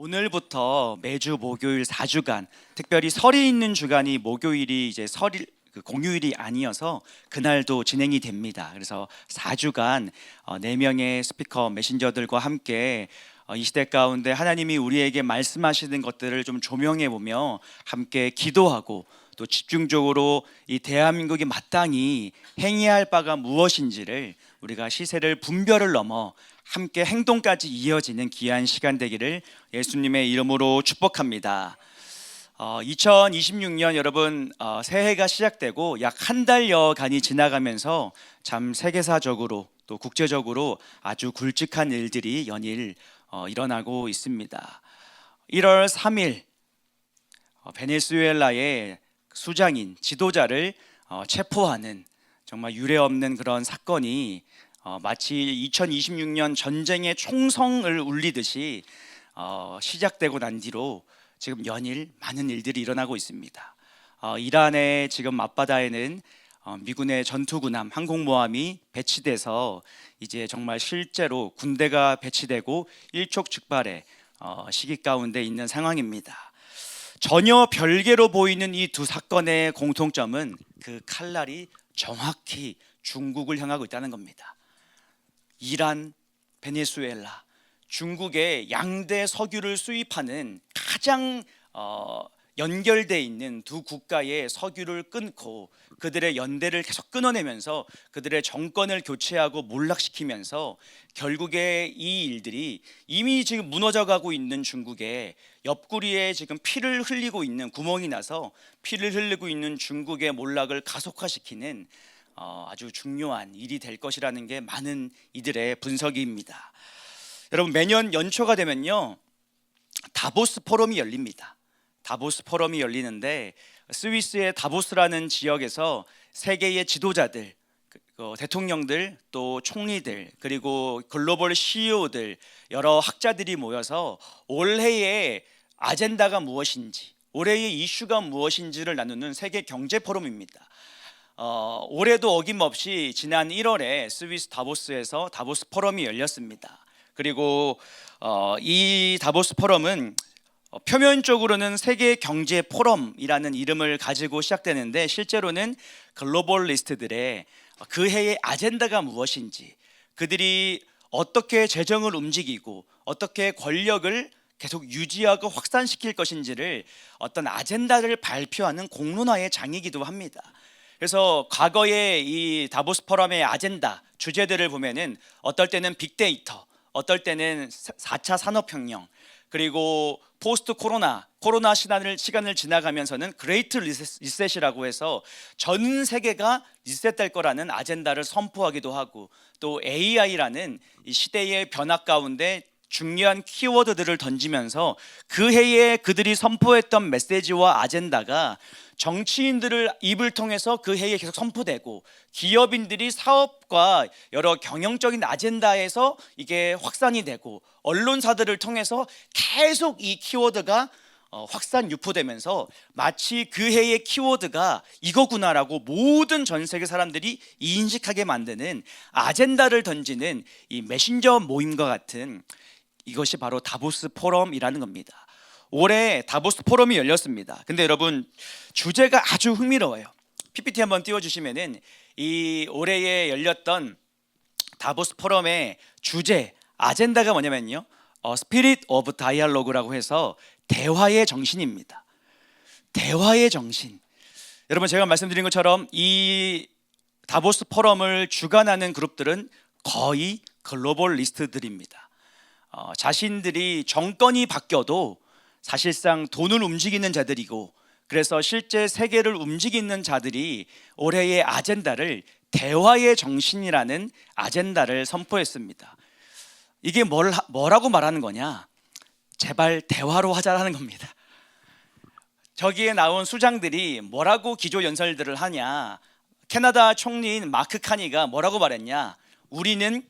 오늘부터 매주 목요일 4주간, 특별히 설이 있는 주간이 목요일이 이제 설일 공휴일이 아니어서 그날도 진행이 됩니다. 그래서 4주간 4명의 스피커 메신저들과 함께 이 시대 가운데 하나님이 우리에게 말씀하시는 것들을 좀 조명해 보며 함께 기도하고, 또 집중적으로 이 대한민국이 마땅히 행해야 할 바가 무엇인지를 우리가 시세를 분별을 넘어 함께 행동까지 이어지는 귀한 시간 되기를 예수님의 이름으로 축복합니다. 2026년 여러분, 새해가 시작되고 약 한 달여간이 지나가면서 참 세계사적으로 또 국제적으로 아주 굵직한 일들이 연일 일어나고 있습니다. 1월 3일 베네수엘라의 수장인 지도자를 체포하는 정말 유례없는 그런 사건이 마치 2026년 전쟁의 총성을 울리듯이 시작되고 난 뒤로 지금 연일 많은 일들이 일어나고 있습니다. 이란의 지금 앞바다에는 미군의 전투군함 항공모함이 배치돼서 이제 정말 실제로 군대가 배치되고 일촉즉발의 시기 가운데 있는 상황입니다. 전혀 별개로 보이는 이 두 사건의 공통점은 그 칼날이 정확히 중국을 향하고 있다는 겁니다. 이란, 베네수엘라, 중국의 양대 석유를 수입하는 가장 연결돼 있는 두 국가의 석유를 끊고 그들의 연대를 계속 끊어내면서 그들의 정권을 교체하고 몰락시키면서 결국에 이 일들이 이미 지금 무너져가고 있는 중국의 옆구리에 지금 피를 흘리고 있는, 구멍이 나서 피를 흘리고 있는 중국의 몰락을 가속화시키는 아주 중요한 일이 될 것이라는 게 많은 이들의 분석입니다. 여러분, 매년 연초가 되면요 다보스 포럼이 열립니다. 다보스 포럼이 열리는데 스위스의 다보스라는 지역에서 세계의 지도자들, 대통령들, 또 총리들, 그리고 글로벌 CEO들, 여러 학자들이 모여서 올해의 아젠다가 무엇인지, 올해의 이슈가 무엇인지를 나누는 세계 경제 포럼입니다. 올해도 어김없이 지난 1월에 스위스 다보스에서 다보스 포럼이 열렸습니다. 그리고 이 다보스 포럼은 표면적으로는 세계 경제 포럼이라는 이름을 가지고 시작되는데 실제로는 글로벌리스트들의 그 해의 아젠다가 무엇인지, 그들이 어떻게 재정을 움직이고 어떻게 권력을 계속 유지하고 확산시킬 것인지를 어떤 아젠다를 발표하는 공론화의 장이기도 합니다. 그래서 과거의 이 다보스 포럼의 아젠다 주제들을 보면은 어떨 때는 빅데이터, 어떨 때는 4차 산업혁명, 그리고 포스트 코로나 시간을 지나가면서는 그레이트 리셋이라고 해서 전 세계가 리셋될 거라는 아젠다를 선포하기도 하고, 또 AI라는 이 시대의 변화 가운데 중요한 키워드들을 던지면서 그 해에 그들이 선포했던 메시지와 아젠다가 정치인들을 입을 통해서 그 해에 계속 선포되고, 기업인들이 사업과 여러 경영적인 아젠다에서 이게 확산이 되고, 언론사들을 통해서 계속 이 키워드가 확산 유포되면서 마치 그 해의 키워드가 이거구나라고 모든 전 세계 사람들이 인식하게 만드는 아젠다를 던지는 이 메신저 모임과 같은, 이것이 바로 다보스 포럼이라는 겁니다. 올해 다보스 포럼이 열렸습니다. 근데 여러분, 주제가 아주 흥미로워요. PPT 한번 띄워주시면은 이 올해에 열렸던 다보스 포럼의 주제, 아젠다가 뭐냐면요, Spirit of Dialogue라고 해서 대화의 정신입니다. 대화의 정신. 여러분, 제가 말씀드린 것처럼 이 다보스 포럼을 주관하는 그룹들은 거의 글로벌 리스트들입니다. 자신들이 정권이 바뀌어도 사실상 돈을 움직이는 자들이고, 그래서 실제 세계를 움직이는 자들이 올해의 아젠다를 대화의 정신이라는 아젠다를 선포했습니다. 이게 뭐라고 말하는 거냐? 제발 대화로 하자라는 겁니다. 저기에 나온 수장들이 뭐라고 기조연설들을 하냐? 캐나다 총리인 마크 카니가 뭐라고 말했냐? 우리는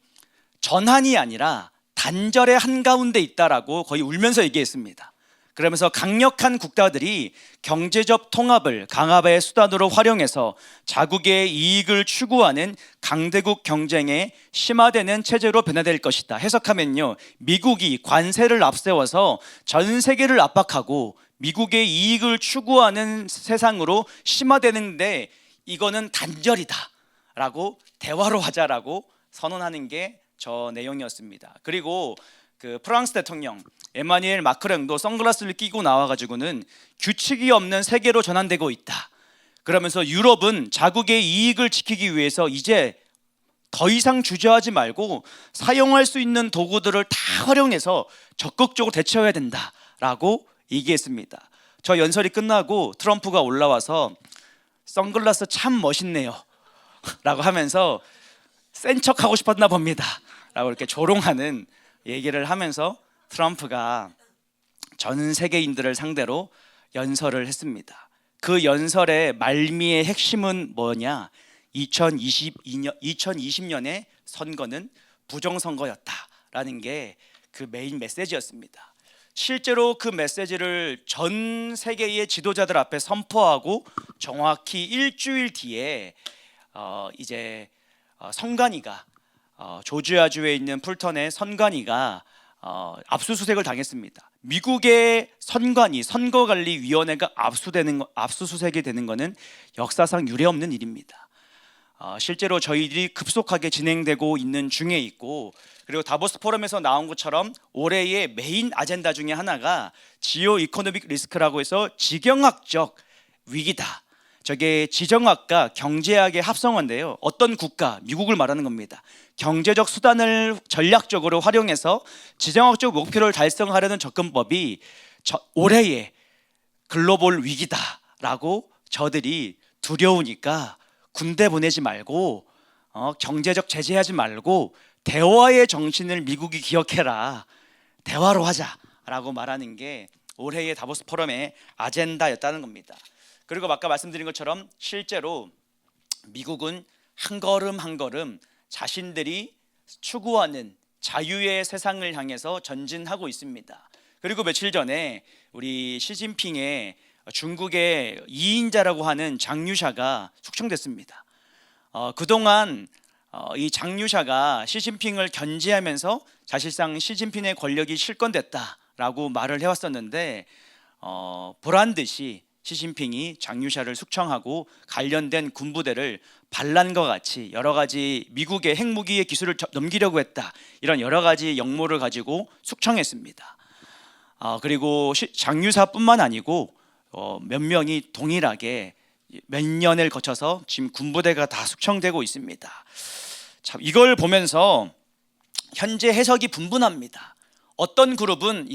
전환이 아니라 단절의 한가운데 있다라고 거의 울면서 얘기했습니다. 그러면서 강력한 국가들이 경제적 통합을 강압의 수단으로 활용해서 자국의 이익을 추구하는 강대국 경쟁에 심화되는 체제로 변화될 것이다. 해석하면요, 미국이 관세를 앞세워서 전 세계를 압박하고 미국의 이익을 추구하는 세상으로 심화되는데 이거는 단절이다 라고, 대화로 하자라고 선언하는 게 저 내용이었습니다. 그리고 그 프랑스 대통령 에마뉘엘 마크롱도 선글라스를 끼고 나와가지고는 규칙이 없는 세계로 전환되고 있다. 그러면서 유럽은 자국의 이익을 지키기 위해서 이제 더 이상 주저하지 말고 사용할 수 있는 도구들을 다 활용해서 적극적으로 대처해야 된다라고 얘기했습니다. 저 연설이 끝나고 트럼프가 올라와서 선글라스 참 멋있네요 라고 하면서 센 척하고 싶었나 봅니다 라고 이렇게 조롱하는 얘기를 하면서 트럼프가 전 세계인들을 상대로 연설을 했습니다. 그 연설의 말미의 핵심은 뭐냐? 2020년의 선거는 부정선거였다라는 게 그 메인 메시지였습니다. 실제로 그 메시지를 전 세계의 지도자들 앞에 선포하고 정확히 일주일 뒤에 이제 선관위가 조지아주에 있는 풀턴의 선관위가 압수수색을 당했습니다. 미국의 선관위, 선거관리위원회가 압수수색이 되는 것은 역사상 유례없는 일입니다. 실제로 저희들이 급속하게 진행되고 있는 중에 있고, 그리고 다보스 포럼에서 나온 것처럼 올해의 메인 아젠다 중에 하나가 지오 이코노믹 리스크라고 해서 지경학적 위기다. 저게 지정학과 경제학의 합성어인데요, 어떤 국가, 미국을 말하는 겁니다. 경제적 수단을 전략적으로 활용해서 지정학적 목표를 달성하려는 접근법이 올해의 글로벌 위기다라고 저들이 두려우니까 군대 보내지 말고 경제적 제재하지 말고 대화의 정신을 미국이 기억해라, 대화로 하자라고 말하는 게 올해의 다보스 포럼의 아젠다였다는 겁니다. 그리고 아까 말씀드린 것처럼 실제로 미국은 한 걸음 한 걸음 자신들이 추구하는 자유의 세상을 향해서 전진하고 있습니다. 그리고 며칠 전에 우리 시진핑의 중국의 2인자라고 하는 장유샤가 숙청됐습니다. 그동안 이 장유샤가 시진핑을 견제하면서 사실상 시진핑의 권력이 실권됐다라고 말을 해왔었는데, 보란 듯이 시진핑이 장유샤를 숙청하고 관련된 군부대를 반란과 같이 여러 가지 미국의 핵무기의 기술을 넘기려고 했다, 이런 여러 가지 역모를 가지고 숙청했습니다. 그리고 장유사뿐만 아니고 몇 명이 동일하게 몇 년을 거쳐서 지금 군부대가 다 숙청되고 있습니다. 참, 이걸 보면서 현재 해석이 분분합니다. 어떤 그룹은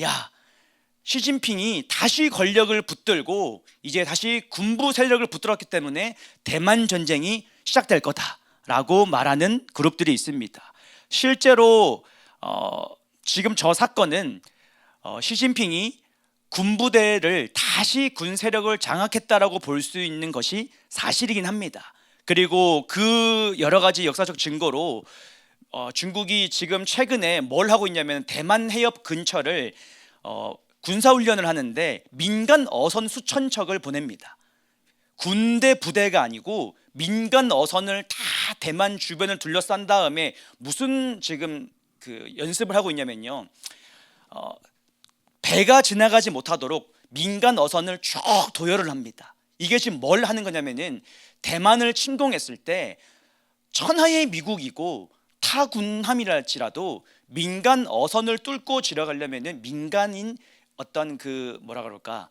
시진핑이 다시 권력을 붙들고 이제 다시 군부 세력을 붙들었기 때문에 대만 전쟁이 시작될 거다라고 말하는 그룹들이 있습니다. 실제로 지금 저 사건은 시진핑이 군부대를 다시 군 세력을 장악했다라고 볼 수 있는 것이 사실이긴 합니다. 그리고 그 여러 가지 역사적 증거로 중국이 지금 최근에 뭘 하고 있냐면 대만 해협 근처를 군사훈련을 하는데 민간 어선 수천 척을 보냅니다. 군대 부대가 아니고 민간 어선을 다 대만 주변을 둘러싼 다음에 무슨 지금 그 연습을 하고 있냐면요, 배가 지나가지 못하도록 민간 어선을 쭉 도열을 합니다. 이게 지금 뭘 하는 거냐면은 대만을 침공했을 때 천하의 미국이고 타 군함이랄지라도 민간 어선을 뚫고 지나가려면은 민간인 어떤 그 뭐라 그럴까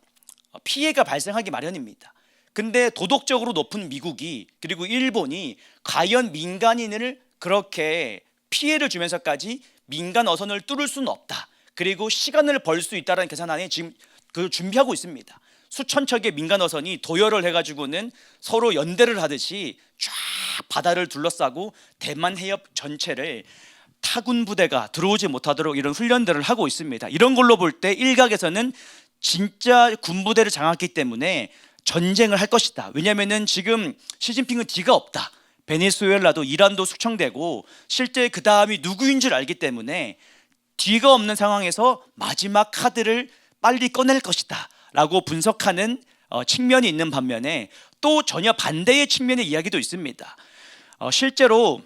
피해가 발생하기 마련입니다. 근데 도덕적으로 높은 미국이 그리고 일본이 과연 민간인을 그렇게 피해를 주면서까지 민간 어선을 뚫을 수는 없다, 그리고 시간을 벌 수 있다는 계산안에 지금 그 준비하고 있습니다. 수천 척의 민간 어선이 도열을 해가지고는 서로 연대를 하듯이 쫙 바다를 둘러싸고 대만 해협 전체를 타군 부대가 들어오지 못하도록 이런 훈련들을 하고 있습니다. 이런 걸로 볼 때 일각에서는 진짜 군부대를 장악했기 때문에 전쟁을 할 것이다. 왜냐하면 지금 시진핑은 뒤가 없다. 베네수엘라도 이란도 숙청되고 실제 그 다음이 누구인 줄 알기 때문에 뒤가 없는 상황에서 마지막 카드를 빨리 꺼낼 것이다 라고 분석하는 측면이 있는 반면에 또 전혀 반대의 측면의 이야기도 있습니다. 실제로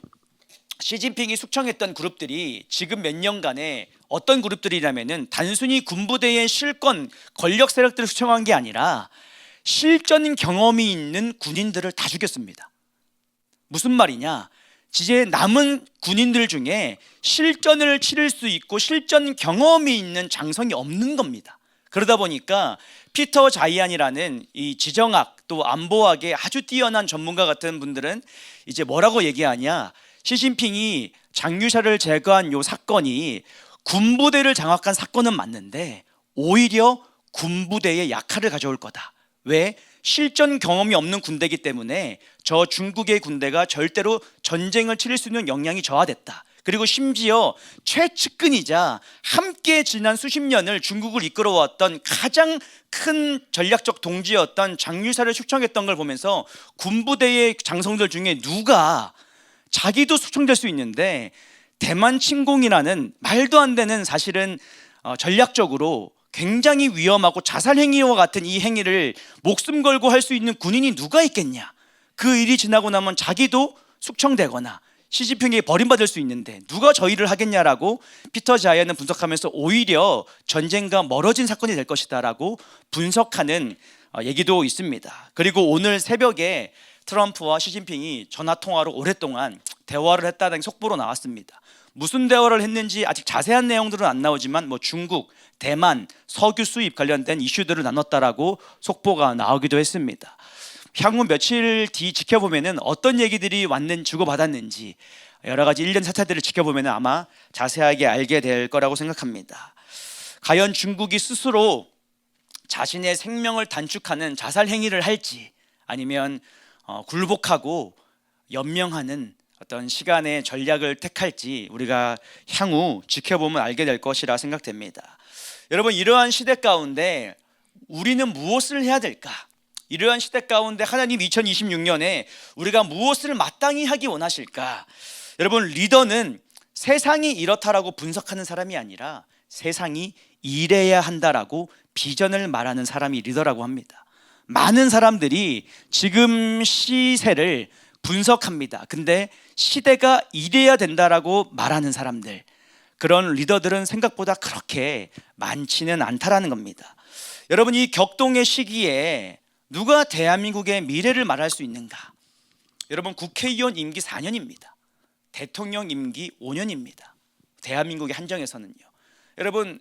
시진핑이 숙청했던 그룹들이 지금 몇 년간에 어떤 그룹들이냐면은 단순히 군부대의 실권 권력 세력들을 숙청한 게 아니라 실전 경험이 있는 군인들을 다 죽였습니다. 무슨 말이냐? 이제 남은 군인들 중에 실전을 치를 수 있고 실전 경험이 있는 장성이 없는 겁니다. 그러다 보니까 피터 자이안이라는 이 지정학 또 안보학에 아주 뛰어난 전문가 같은 분들은 이제 뭐라고 얘기하냐? 시진핑이 장유샤를 제거한 요 사건이 군부대를 장악한 사건은 맞는데 오히려 군부대의 약화를 가져올 거다. 왜? 실전 경험이 없는 군대이기 때문에 저 중국의 군대가 절대로 전쟁을 치를 수 있는 역량이 저하됐다. 그리고 심지어 최측근이자 함께 지난 수십 년을 중국을 이끌어왔던 가장 큰 전략적 동지였던 장유사를 숙청했던 걸 보면서 군부대의 장성들 중에 누가 자기도 숙청될 수 있는데 대만 침공이라는 말도 안 되는 사실은 전략적으로 굉장히 위험하고 자살 행위와 같은 이 행위를 목숨 걸고 할 수 있는 군인이 누가 있겠냐? 그 일이 지나고 나면 자기도 숙청되거나 시진핑이 버림받을 수 있는데 누가 저 일을 하겠냐라고 피터 자이언은 분석하면서 오히려 전쟁과 멀어진 사건이 될 것이다 라고 분석하는 얘기도 있습니다. 그리고 오늘 새벽에 트럼프와 시진핑이 전화통화로 오랫동안 대화를 했다는 속보로 나왔습니다. 무슨 대화를 했는지 아직 자세한 내용들은 안 나오지만 중국, 대만, 석유 수입 관련된 이슈들을 나눴다라고 속보가 나오기도 했습니다. 향후 며칠 뒤 지켜보면은 어떤 얘기들이 주고받았는지 여러 가지 일련 사태들을 지켜보면은 아마 자세하게 알게 될 거라고 생각합니다. 과연 중국이 스스로 자신의 생명을 단축하는 자살 행위를 할지 아니면 굴복하고 연명하는 어떤 시간의 전략을 택할지 우리가 향후 지켜보면 알게 될 것이라 생각됩니다. 여러분, 이러한 시대 가운데 우리는 무엇을 해야 될까? 이러한 시대 가운데 하나님 2026년에 우리가 무엇을 마땅히 하기 원하실까? 여러분, 리더는 세상이 이렇다라고 분석하는 사람이 아니라 세상이 이래야 한다라고 비전을 말하는 사람이 리더라고 합니다. 많은 사람들이 지금 시세를 분석합니다. 근데 시대가 이래야 된다라고 말하는 사람들, 그런 리더들은 생각보다 그렇게 많지는 않다라는 겁니다. 여러분, 이 격동의 시기에 누가 대한민국의 미래를 말할 수 있는가? 여러분, 국회의원 임기 4년입니다. 대통령 임기 5년입니다. 대한민국의 한정에서는요. 여러분,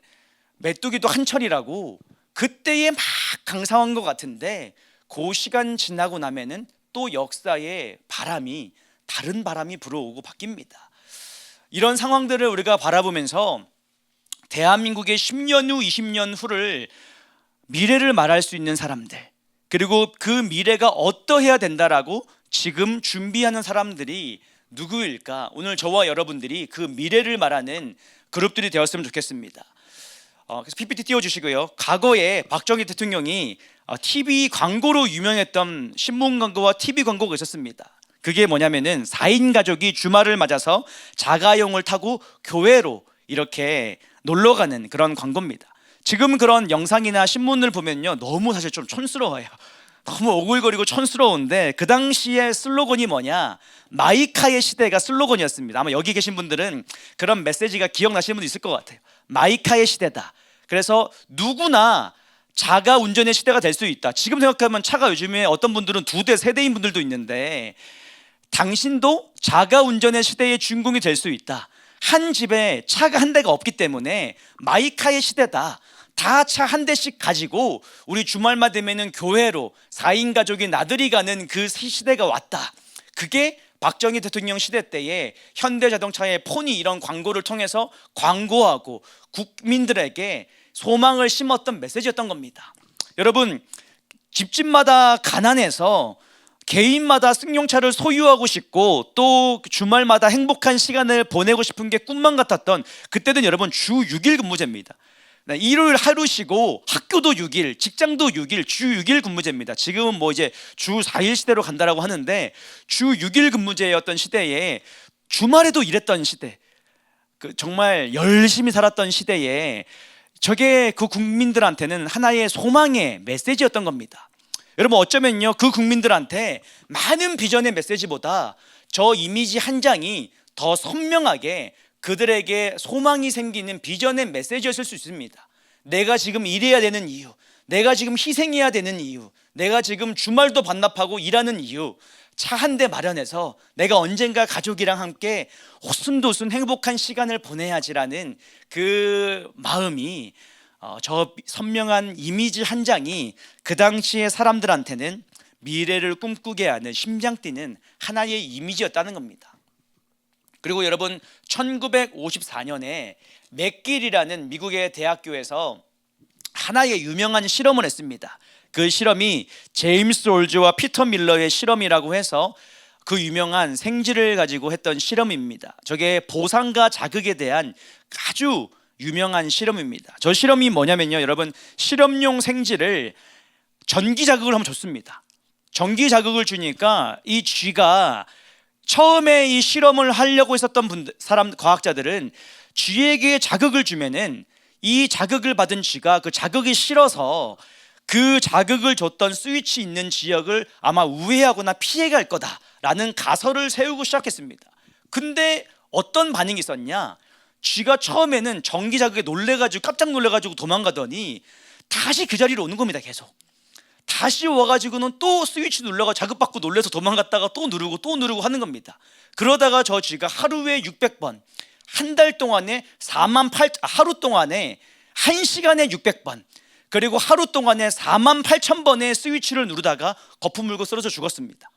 메뚜기도 한철이라고 그때에 막 강성한 것 같은데 그 시간 지나고 나면은 또 역사의 바람이 다른 바람이 불어오고 바뀝니다. 이런 상황들을 우리가 바라보면서 대한민국의 10년 후, 20년 후를 미래를 말할 수 있는 사람들, 그리고 그 미래가 어떠해야 된다라고 지금 준비하는 사람들이 누구일까? 오늘 저와 여러분들이 그 미래를 말하는 그룹들이 되었으면 좋겠습니다. 그래서 PPT 띄워주시고요. 과거에 박정희 대통령이 TV 광고로 유명했던 신문 광고와 TV 광고가 있었습니다. 그게 뭐냐면은 4인 가족이 주말을 맞아서 자가용을 타고 교회로 이렇게 놀러가는 그런 광고입니다. 지금 그런 영상이나 신문을 보면요, 너무 사실 좀 촌스러워요. 너무 오글거리고 촌스러운데 그 당시의 슬로건이 뭐냐? 마이카의 시대가 슬로건이었습니다. 아마 여기 계신 분들은 그런 메시지가 기억나시는 분도 있을 것 같아요. 마이카의 시대다. 그래서 누구나 자가 운전의 시대가 될 수 있다. 지금 생각하면 차가 요즘에 어떤 분들은 2대, 3대인 분들도 있는데 당신도 자가 운전의 시대의 주인공이 될 수 있다. 한 집에 차가 한 대가 없기 때문에 마이카의 시대다. 다 차 한 대씩 가지고 우리 주말만 되면은 교회로 4인 가족이 나들이 가는 그 시대가 왔다. 그게 박정희 대통령 시대 때에 현대자동차의 폰이 이런 광고를 통해서 광고하고 국민들에게 소망을 심었던 메시지였던 겁니다. 여러분, 집집마다 가난해서 개인마다 승용차를 소유하고 싶고 또 주말마다 행복한 시간을 보내고 싶은 게 꿈만 같았던 그때는 여러분 주 6일 근무제입니다. 일요일 하루 쉬고 학교도 6일, 직장도 6일, 주 6일 근무제입니다. 지금은 뭐 이제 주 4일 시대로 간다라고 하는데 주 6일 근무제였던 시대에 주말에도 일했던 시대, 정말 열심히 살았던 시대에 저게 그 국민들한테는 하나의 소망의 메시지였던 겁니다. 여러분, 어쩌면요, 그 국민들한테 많은 비전의 메시지보다 저 이미지 한 장이 더 선명하게 그들에게 소망이 생기는 비전의 메시지였을 수 있습니다. 내가 지금 일해야 되는 이유, 내가 지금 희생해야 되는 이유, 내가 지금 주말도 반납하고 일하는 이유, 차 한 대 마련해서 내가 언젠가 가족이랑 함께 오순도순 행복한 시간을 보내야지라는 그 마음이, 저 선명한 이미지 한 장이 그 당시의 사람들한테는 미래를 꿈꾸게 하는 심장 뛰는 하나의 이미지였다는 겁니다. 그리고 여러분, 1954년에 맥길이라는 미국의 대학교에서 하나의 유명한 실험을 했습니다. 그 실험이 제임스 롤즈와 피터 밀러의 실험이라고 해서 그 유명한 생쥐를 가지고 했던 실험입니다. 저게 보상과 자극에 대한 아주 유명한 실험입니다. 저 실험이 뭐냐면요, 여러분, 실험용 생쥐를 전기 자극을 한번 줬습니다. 전기 자극을 주니까 이 쥐가, 처음에 이 실험을 하려고 했었던 과학자들은 쥐에게 자극을 주면은 이 자극을 받은 쥐가 그 자극이 싫어서 그 자극을 줬던 스위치 있는 지역을 아마 우회하거나 피해갈 거다라는 가설을 세우고 시작했습니다. 근데 어떤 반응이 있었냐? 쥐가 처음에는 전기 자극에 놀래가지고 깜짝 놀래가지고 도망가더니 다시 그 자리로 오는 겁니다. 계속 다시 와가지고는 또 스위치 눌러가 자극받고 놀래서 도망갔다가 또 누르고 하는 겁니다. 그러다가 저 쥐가 하루에 600번, 한 달 동안에 하루 동안에 1시간에 600번, 그리고 하루 동안에 48,000번의 스위치를 누르다가 거품 물고 쓰러져 죽었습니다.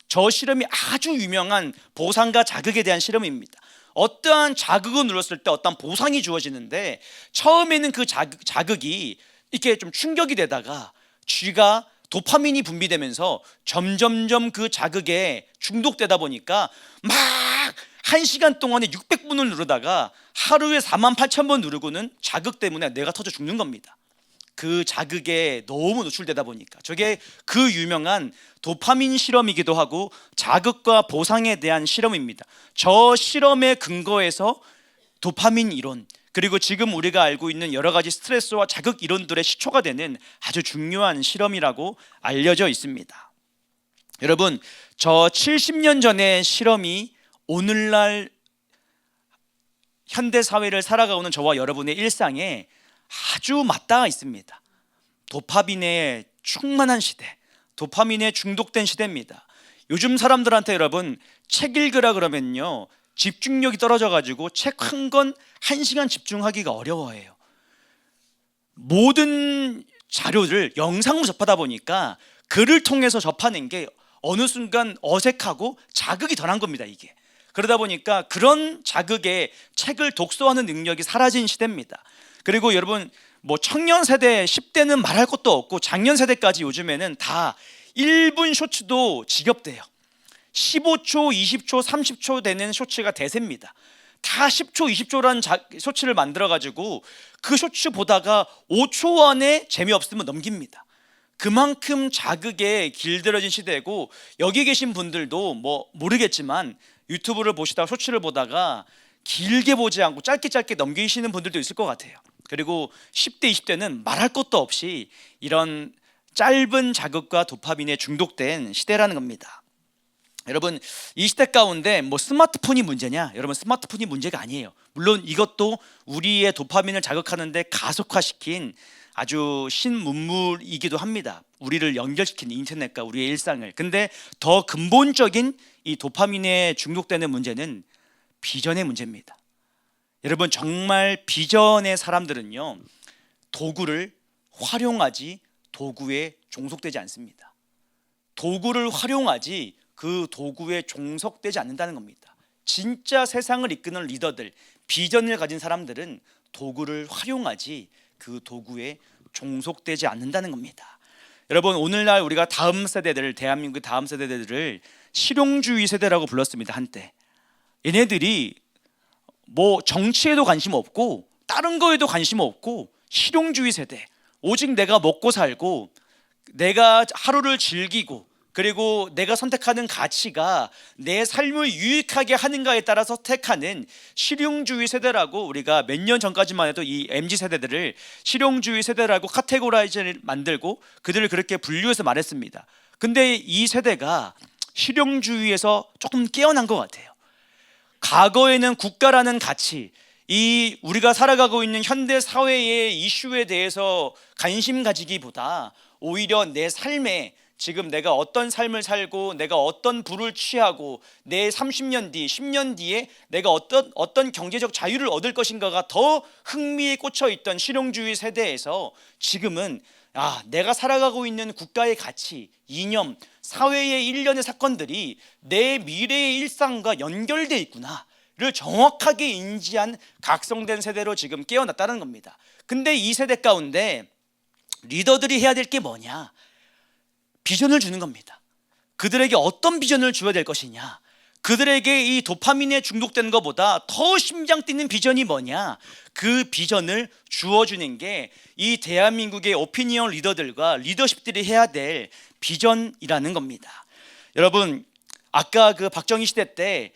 저 실험이 아주 유명한 보상과 자극에 대한 실험입니다. 어떠한 자극을 눌렀을 때 어떤 보상이 주어지는데, 처음에는 그 자극이 이렇게 좀 충격이 되다가 쥐가 도파민이 분비되면서 점점점 그 자극에 중독되다 보니까 막 1시간 동안에 600번을 누르다가 하루에 48,000번 누르고는 자극 때문에 뇌가 터져 죽는 겁니다. 그 자극에 너무 노출되다 보니까. 저게 그 유명한 도파민 실험이기도 하고 자극과 보상에 대한 실험입니다. 저 실험의 근거에서 도파민 이론, 그리고 지금 우리가 알고 있는 여러 가지 스트레스와 자극 이론들의 시초가 되는 아주 중요한 실험이라고 알려져 있습니다. 여러분, 저 70년 전의 실험이 오늘날 현대 사회를 살아가는 저와 여러분의 일상에 아주 맞닿아 있습니다. 도파민에 충만한 시대, 도파민에 중독된 시대입니다. 요즘 사람들한테 여러분, 책 읽으라 그러면요, 집중력이 떨어져가지고 책 한 권 1시간 집중하기가 어려워해요. 모든 자료를 영상으로 접하다 보니까 글을 통해서 접하는 게 어느 순간 어색하고 자극이 덜한 겁니다, 이게. 그러다 보니까 그런 자극에 책을 독서하는 능력이 사라진 시대입니다. 그리고 여러분, 뭐 청년 세대 10대는 말할 것도 없고 작년 세대까지 요즘에는 다 1분 쇼츠도 지겹대요. 15초, 20초, 30초 되는 쇼츠가 대세입니다. 다 10초, 20초라는 쇼츠를 만들어가지고 그 쇼츠 보다가 5초 안에 재미없으면 넘깁니다. 그만큼 자극에 길들여진 시대고, 여기 계신 분들도 뭐 모르겠지만 유튜브를 보시다가 쇼츠를 보다가 길게 보지 않고 짧게 넘기시는 분들도 있을 것 같아요. 그리고 10대, 20대는 말할 것도 없이 이런 짧은 자극과 도파민에 중독된 시대라는 겁니다. 여러분, 이 시대 가운데 뭐 스마트폰이 문제냐? 여러분, 스마트폰이 문제가 아니에요. 물론 이것도 우리의 도파민을 자극하는데 가속화시킨 아주 신문물이기도 합니다. 우리를 연결시킨 인터넷과 우리의 일상을. 근데 더 근본적인 이 도파민에 중독되는 문제는 비전의 문제입니다. 여러분, 정말 비전의 사람들은요, 도구를 활용하지 도구에 종속되지 않습니다. 도구를 활용하지 그 도구에 종속되지 않는다는 겁니다. 진짜 세상을 이끄는 리더들, 비전을 가진 사람들은 도구를 활용하지 그 도구에 종속되지 않는다는 겁니다. 여러분, 오늘날 우리가 다음 세대들, 대한민국의 다음 세대들을 실용주의 세대라고 불렀습니다, 한때. 얘네들이 뭐 정치에도 관심 없고 다른 거에도 관심 없고 실용주의 세대, 오직 내가 먹고 살고 내가 하루를 즐기고 그리고 내가 선택하는 가치가 내 삶을 유익하게 하는가에 따라서 택하는 실용주의 세대라고, 우리가 몇 년 전까지만 해도 이 MZ 세대들을 실용주의 세대라고 카테고라이즈를 만들고 그들을 그렇게 분류해서 말했습니다. 근데 이 세대가 실용주의에서 조금 깨어난 것 같아요. 과거에는 국가라는 가치, 이 우리가 살아가고 있는 현대 사회의 이슈에 대해서 관심 가지기보다 오히려 내 삶에 지금 내가 어떤 삶을 살고 내가 어떤 부를 취하고 내 30년 뒤, 10년 뒤에 내가 어떤 경제적 자유를 얻을 것인가가 더 흥미에 꽂혀 있던 실용주의 세대에서 지금은 내가 살아가고 있는 국가의 가치, 이념, 사회의 일련의 사건들이 내 미래의 일상과 연결되어 있구나를 정확하게 인지한 각성된 세대로 지금 깨어났다는 겁니다. 근데 이 세대 가운데 리더들이 해야 될 게 뭐냐? 비전을 주는 겁니다. 그들에게 어떤 비전을 줘야 될 것이냐? 그들에게 이 도파민에 중독되는 것보다 더 심장 뛰는 비전이 뭐냐? 그 비전을 주어주는 게 이 대한민국의 오피니언 리더들과 리더십들이 해야 될 비전이라는 겁니다. 여러분, 아까 그 박정희 시대 때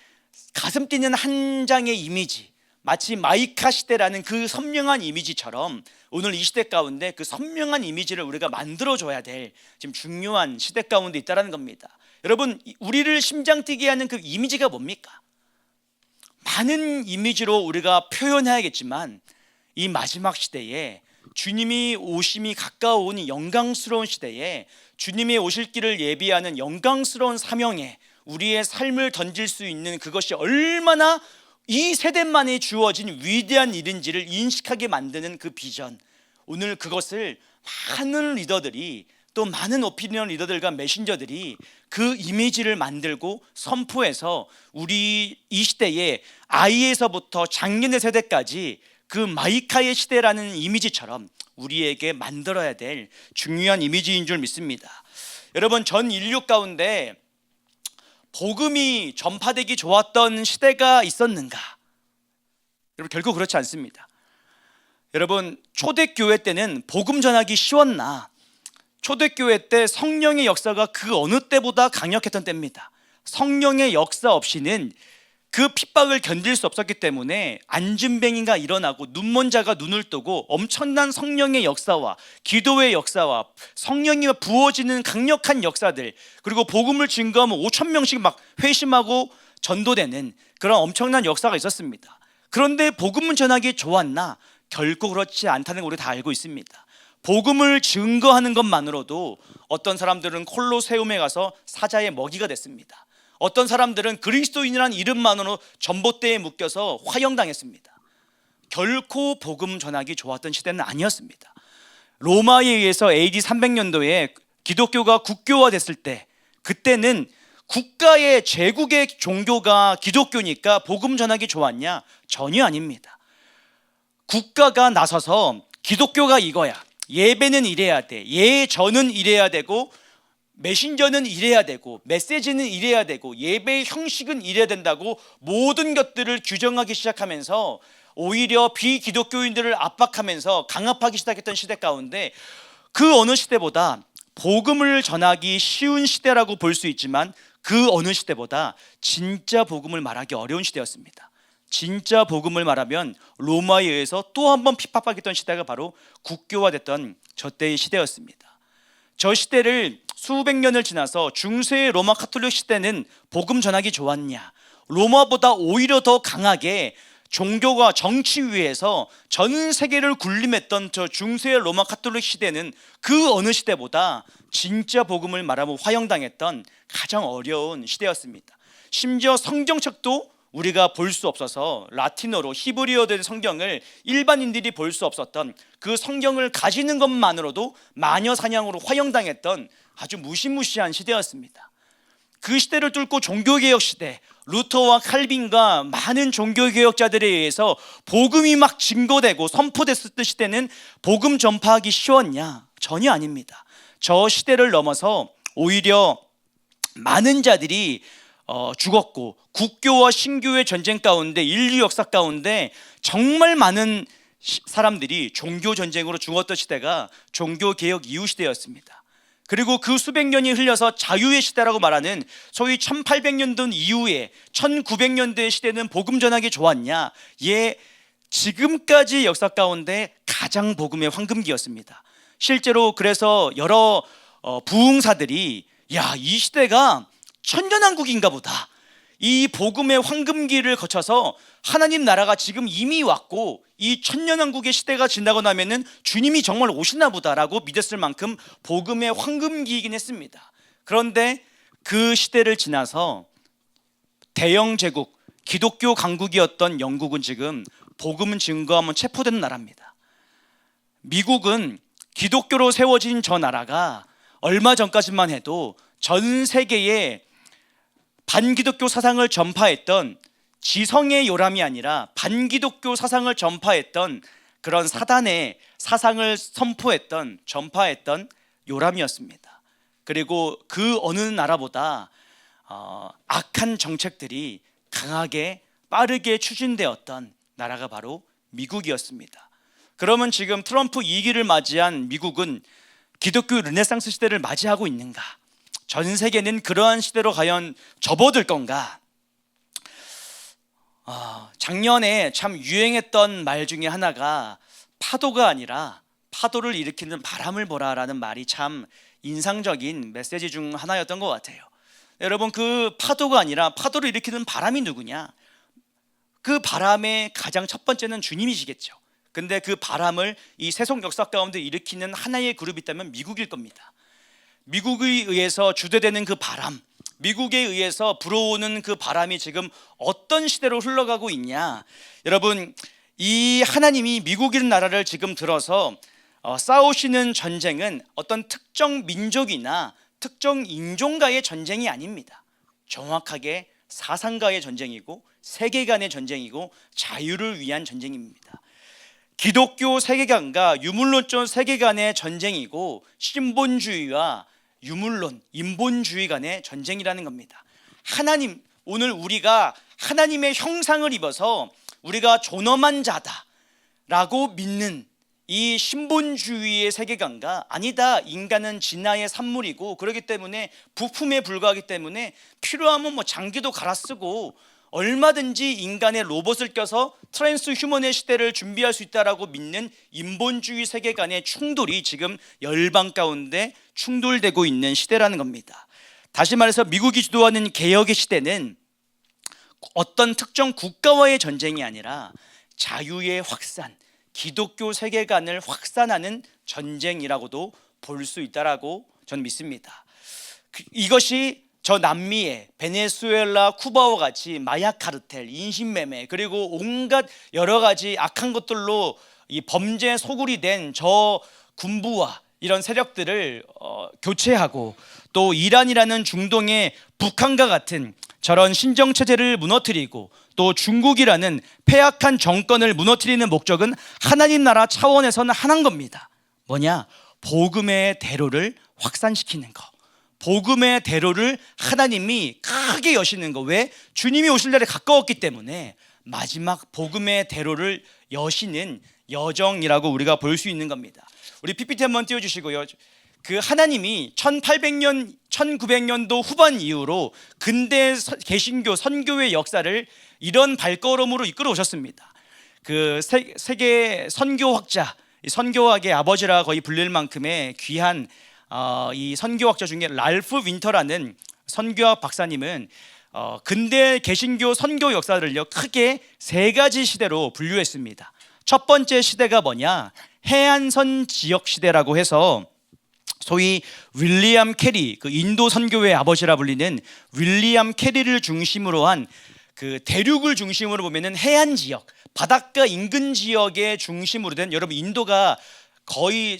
가슴 뛰는 한 장의 이미지, 마치 마이카 시대라는 그 선명한 이미지처럼 오늘 이 시대 가운데 그 선명한 이미지를 우리가 만들어줘야 될 지금 중요한 시대 가운데 있다는 겁니다. 여러분, 우리를 심장 뛰게 하는 그 이미지가 뭡니까? 많은 이미지로 우리가 표현해야겠지만 이 마지막 시대에 주님이 오심이 가까운 영광스러운 시대에 주님의 오실 길을 예비하는 영광스러운 사명에 우리의 삶을 던질 수 있는 그것이 얼마나 이 세대만에 주어진 위대한 일인지를 인식하게 만드는 그 비전, 오늘 그것을 많은 리더들이, 또 많은 오피니언 리더들과 메신저들이 그 이미지를 만들고 선포해서 우리 이 시대에 아이에서부터 장년의 세대까지 그 마이카의 시대라는 이미지처럼 우리에게 만들어야 될 중요한 이미지인 줄 믿습니다. 여러분, 전 인류 가운데 복음이 전파되기 좋았던 시대가 있었는가? 여러분, 결코 그렇지 않습니다. 여러분, 초대교회 때는 복음 전하기 쉬웠나? 초대교회 때 성령의 역사가 그 어느 때보다 강력했던 때입니다. 성령의 역사 없이는 그 핍박을 견딜 수 없었기 때문에 안진뱅이가 일어나고 눈먼 자가 눈을 뜨고 엄청난 성령의 역사와 기도의 역사와 성령이 부어지는 강력한 역사들, 그리고 복음을 증거하면 5,000명씩 막 회심하고 전도되는 그런 엄청난 역사가 있었습니다. 그런데 복음을 전하기 좋았나? 결코 그렇지 않다는 걸 우리 다 알고 있습니다. 복음을 증거하는 것만으로도 어떤 사람들은 콜로세움에 가서 사자의 먹이가 됐습니다. 어떤 사람들은 그리스도인이라는 이름만으로 전봇대에 묶여서 화형당했습니다. 결코 복음 전하기 좋았던 시대는 아니었습니다. 로마에 의해서 AD 300년도에 기독교가 국교화됐을 때, 그때는 국가의 제국의 종교가 기독교니까 복음 전하기 좋았냐? 전혀 아닙니다. 국가가 나서서 기독교가 이거야, 예배는 이래야 돼, 예전은 이래야 되고, 메신저는 이래야 되고, 메시지는 이래야 되고, 예배의 형식은 이래야 된다고 모든 것들을 규정하기 시작하면서 오히려 비기독교인들을 압박하면서 강압하기 시작했던 시대 가운데, 그 어느 시대보다 복음을 전하기 쉬운 시대라고 볼 수 있지만 그 어느 시대보다 진짜 복음을 말하기 어려운 시대였습니다. 진짜 복음을 말하면 로마에 의해서 또 한 번 핍박받았던 시대가 바로 국교화됐던 저 때의 시대였습니다. 저 시대를 수백 년을 지나서 중세의 로마 카톨릭 시대는 복음 전하기 좋았냐? 로마보다 오히려 더 강하게 종교가 정치 위에서 전 세계를 군림했던 저 중세의 로마 카톨릭 시대는 그 어느 시대보다 진짜 복음을 말하면 화형당했던 가장 어려운 시대였습니다. 심지어 성경책도 우리가 볼 수 없어서 라틴어로 히브리어된 성경을 일반인들이 볼 수 없었던 그 성경을 가지는 것만으로도 마녀 사냥으로 화형당했던 아주 무시무시한 시대였습니다. 그 시대를 뚫고 종교개혁 시대, 루터와 칼빈과 많은 종교개혁자들에 의해서 복음이 막 증거되고 선포됐을 때 시대는 복음 전파하기 쉬웠냐? 전혀 아닙니다. 저 시대를 넘어서 오히려 많은 자들이 죽었고, 국교와 신교의 전쟁 가운데, 인류 역사 가운데 정말 많은 사람들이 종교 전쟁으로 죽었던 시대가 종교개혁 이후 시대였습니다. 그리고 그 수백 년이 흘려서 자유의 시대라고 말하는 소위 1800년도 이후에 1900년대의 시대는 복음 전하기 좋았냐? 예, 지금까지 역사 가운데 가장 복음의 황금기였습니다. 실제로 그래서 여러 부흥사들이 이 시대가 천년왕국인가 보다, 이 복음의 황금기를 거쳐서 하나님 나라가 지금 이미 왔고 이 천년왕국의 시대가 지나고 나면은 주님이 정말 오시나 보다라고 믿었을 만큼 복음의 황금기이긴 했습니다. 그런데 그 시대를 지나서 대영 제국, 기독교 강국이었던 영국은 지금 복음은 증거하면 체포되는 나라입니다. 미국은 기독교로 세워진 저 나라가 얼마 전까지만 해도 전 세계에 반기독교 사상을 전파했던, 지성의 요람이 아니라 반기독교 사상을 전파했던 그런 사단의 사상을 선포했던, 전파했던 요람이었습니다. 그리고 그 어느 나라보다 악한 정책들이 강하게 빠르게 추진되었던 나라가 바로 미국이었습니다. 그러면 지금 트럼프 2기를 맞이한 미국은 기독교 르네상스 시대를 맞이하고 있는가? 전 세계는 그러한 시대로 과연 접어들 건가? 작년에 참 유행했던 말 중에 하나가 파도가 아니라 파도를 일으키는 바람을 보라라는 말이 참 인상적인 메시지 중 하나였던 것 같아요. 여러분, 그 파도가 아니라 파도를 일으키는 바람이 누구냐? 그 바람의 가장 첫 번째는 주님이시겠죠. 근데 그 바람을 이 세속 역사 가운데 일으키는 하나의 그룹이 있다면 미국일 겁니다. 미국에 의해서 주도되는 그 바람, 미국에 의해서 불어오는 그 바람이 지금 어떤 시대로 흘러가고 있냐? 여러분, 이 하나님이 미국이라는 나라를 지금 들어서 싸우시는 전쟁은 어떤 특정 민족이나 특정 인종과의 전쟁이 아닙니다. 정확하게 사상과의 전쟁이고 세계관의 전쟁이고 자유를 위한 전쟁입니다. 기독교 세계관과 유물론적 세계관의 전쟁이고 신본주의와 유물론, 인본주의 간의 전쟁이라는 겁니다. 하나님, 오늘 우리가 하나님의 형상을 입어서 우리가 존엄한 자다라고 믿는 이 신본주의의 세계관과 아니다, 인간은 진화의 산물이고 그렇기 때문에 부품에 불과하기 때문에 필요하면 장기도 갈아 쓰고 얼마든지 인간의 로봇을 껴서 트랜스 휴먼의 시대를 준비할 수 있다라고 믿는 인본주의 세계관의 충돌이 지금 열방 가운데 충돌되고 있는 시대라는 겁니다. 다시 말해서 미국이 주도하는 개혁의 시대는 어떤 특정 국가와의 전쟁이 아니라 자유의 확산, 기독교 세계관을 확산하는 전쟁이라고도 볼 수 있다라고 저는 믿습니다. 이것이 저 남미의 베네수엘라, 쿠바와 같이 마약 카르텔, 인신매매, 그리고 온갖 여러 가지 악한 것들로 이 범죄 소굴이 된 저 군부와 이런 세력들을 교체하고, 또 이란이라는 중동의 북한과 같은 저런 신정체제를 무너뜨리고, 또 중국이라는 폐악한 정권을 무너뜨리는 목적은 하나님 나라 차원에서는 하나인 겁니다. 뭐냐? 복음의 대로를 확산시키는 거, 복음의 대로를 하나님이 크게 여시는 거. 왜? 주님이 오실 날에 가까웠기 때문에 마지막 복음의 대로를 여시는 여정이라고 우리가 볼 수 있는 겁니다. 우리 PPT 한번 띄워주시고요. 그 하나님이 1800년, 1900년도 후반 이후로 근대 개신교 선교의 역사를 이런 발걸음으로 이끌어 오셨습니다. 그 세계 선교학자, 선교학의 아버지라 거의 불릴 만큼의 귀한 이 선교학자 중에 랄프 윈터라는 선교학 박사님은 근대 개신교 선교 역사를요 크게 세 가지 시대로 분류했습니다. 첫 번째 시대가 뭐냐? 해안선 지역 시대라고 해서 소위 윌리엄 캐리, 그 인도 선교의 아버지라 불리는 윌리엄 캐리를 중심으로 한 그 대륙을 중심으로 보면은 해안 지역, 바닷가 인근 지역의 중심으로 된, 여러분 인도가 거의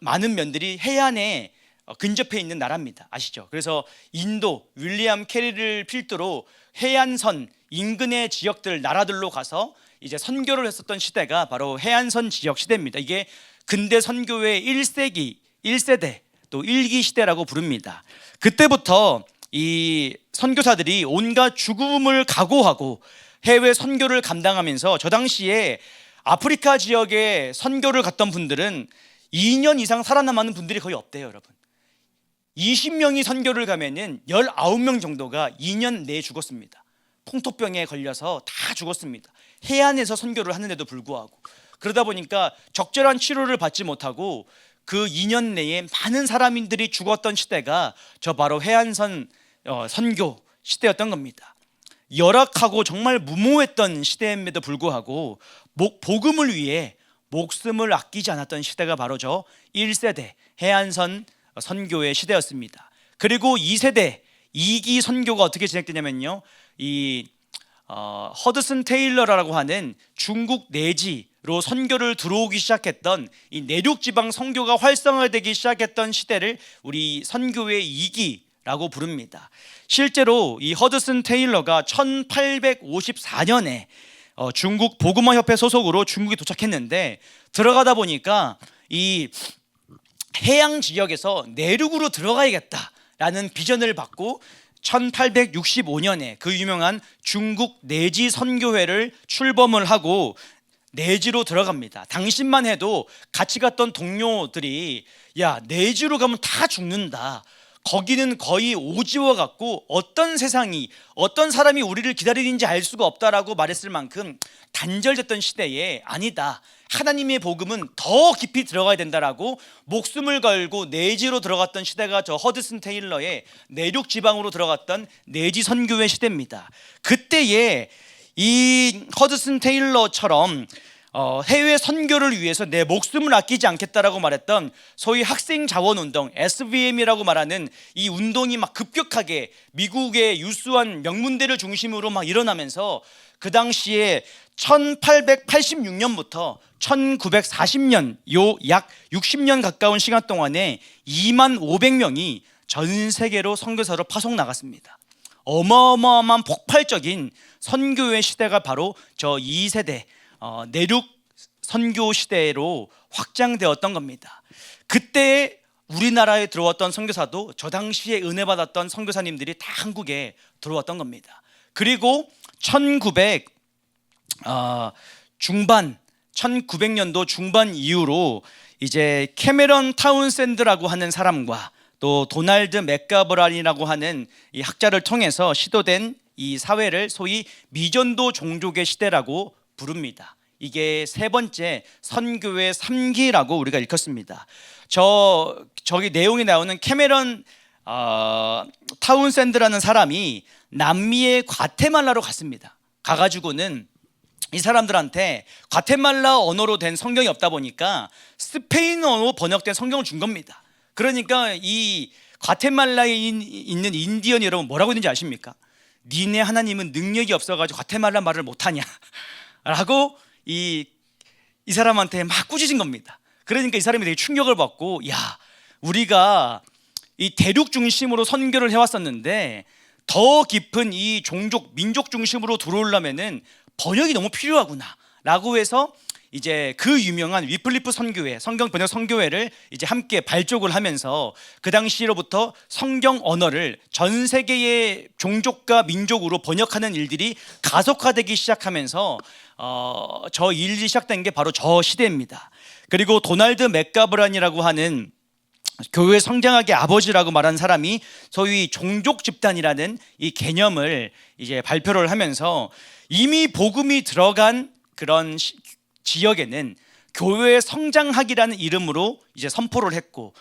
많은 면들이 해안에 근접해 있는 나라입니다. 아시죠? 그래서 인도, 윌리엄 캐리를 필두로 해안선 인근의 지역들, 나라들로 가서 이제 선교를 했었던 시대가 바로 해안선 지역 시대입니다. 이게 근대 선교의 1세기, 1세대, 또 1기 시대라고 부릅니다. 그때부터 이 선교사들이 온갖 죽음을 각오하고 해외 선교를 감당하면서, 저 당시에 아프리카 지역에 선교를 갔던 분들은 2년 이상 살아남는 분들이 거의 없대요, 여러분. 20명이 선교를 가면은 19명 정도가 2년 내에 죽었습니다. 풍토병에 걸려서 다 죽었습니다. 해안에서 선교를 하는데도 불구하고. 그러다 보니까 적절한 치료를 받지 못하고 그 2년 내에 많은 사람들이 죽었던 시대가 저 바로 해안선 선교 시대였던 겁니다. 열악하고 정말 무모했던 시대임에도 불구하고 복음을 위해 목숨을 아끼지 않았던 시대가 바로 저 1세대 해안선 선교의 시대였습니다. 그리고 2세대 2기 선교가 어떻게 진행되냐면요, 이 허드슨 테일러라고 하는 중국 내지로 선교를 들어오기 시작했던 이 내륙 지방 선교가 활성화되기 시작했던 시대를 우리 선교의 2기라고 부릅니다. 실제로 이 허드슨 테일러가 1854년에 중국 복음화 협회 소속으로 중국에 도착했는데, 들어가다 보니까 이 해양 지역에서 내륙으로 들어가야겠다라는 비전을 받고 1865년에 그 유명한 중국 내지 선교회를 출범을 하고 내지로 들어갑니다. 당신만 해도 같이 갔던 동료들이 야, 내지로 가면 다 죽는다, 거기는 거의 오지와 같고 어떤 세상이 어떤 사람이 우리를 기다리는지 알 수가 없다라고 말했을 만큼 단절됐던 시대에 아니다, 하나님의 복음은 더 깊이 들어가야 된다라고 목숨을 걸고 내지로 들어갔던 시대가 저 허드슨 테일러의 내륙 지방으로 들어갔던 내지 선교의 시대입니다. 그때에 이 허드슨 테일러처럼 해외 선교를 위해서 내 목숨을 아끼지 않겠다라고 말했던 소위 학생 자원 운동 SVM이라고 말하는 이 운동이 막 급격하게 미국의 유수한 명문대를 중심으로 막 일어나면서 그 당시에 1886년부터 1940년 요 약 60년 가까운 시간 동안에 2만 500명이 전 세계로 선교사로 파송 나갔습니다. 어마어마한 폭발적인 선교의 시대가 바로 저 2세대 내륙 선교 시대로 확장되었던 겁니다. 그때 우리나라에 들어왔던 선교사도 저 당시에 은혜 받았던 선교사님들이 다 한국에 들어왔던 겁니다. 그리고 1900년도 중반 이후로 이제 캐메런 타운샌드라고 하는 사람과 또 도널드 맥가브란이라고 하는 이 학자를 통해서 시도된 이 사회를 소위 미전도 종족의 시대라고 부릅니다. 이게 세 번째 선교의 3기라고 우리가 일컫습니다. 저기 내용이 나오는 캐메런 타운샌드라는 사람이 남미의 과테말라로 갔습니다. 가가지고는 이 사람들한테 과테말라 언어로 된 성경이 없다 보니까 스페인어로 번역된 성경을 준 겁니다. 그러니까 이 과테말라에 있는 인디언 여러분 뭐라고 했는지 아십니까? 니네 하나님은 능력이 없어가지고 과테말라 말을 못하냐 라고 이 사람한테 막 꾸짖은 겁니다. 그러니까 이 사람이 되게 충격을 받고, 야, 우리가 이 대륙 중심으로 선교를 해왔었는데 더 깊은 이 종족 민족 중심으로 들어오려면은 번역이 너무 필요하구나 라고 해서 이제 그 유명한 위플리프 선교회, 성경 번역 선교회를 이제 함께 발족을 하면서 그 당시로부터 성경 언어를 전 세계의 종족과 민족으로 번역하는 일들이 가속화되기 시작하면서 저 일이 시작된 게 바로 저 시대입니다. 그리고 도널드 맥가브란이라고 하는 교회 성장학의 아버지라고 말한 사람이 소위 종족 집단이라는 이 개념을 이제 발표를 하면서 이미 복음이 들어간 그런 지역에는 교회 성장학이라는 이름으로 이제 선포를 했고,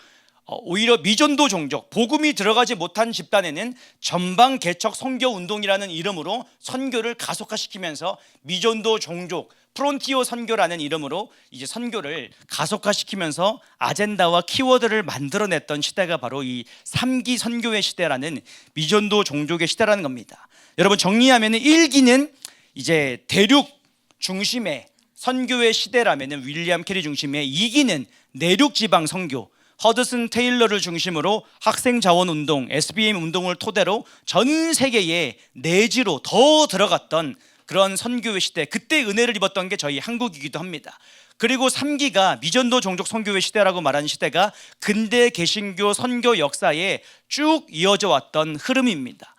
오히려 미전도 종족, 복음이 들어가지 못한 집단에는 전방 개척 선교 운동이라는 이름으로 선교를 가속화시키면서 미전도 종족 프론티어 선교라는 이름으로 이제 선교를 가속화시키면서 아젠다와 키워드를 만들어냈던 시대가 바로 이 3기 선교의 시대라는 미전도 종족의 시대라는 겁니다. 여러분 정리하면 1기는 이제 대륙 중심의 선교의 시대라면 윌리엄 캐리 중심의 2기는 내륙 지방 선교, 허드슨 테일러를 중심으로 학생 자원 운동, SBM 운동을 토대로 전 세계의 내지로 더 들어갔던 그런 선교의 시대, 그때 은혜를 입었던 게 저희 한국이기도 합니다. 그리고 3기가 미전도 종족 선교의 시대라고 말하는 시대가 근대 개신교 선교 역사에 쭉 이어져 왔던 흐름입니다.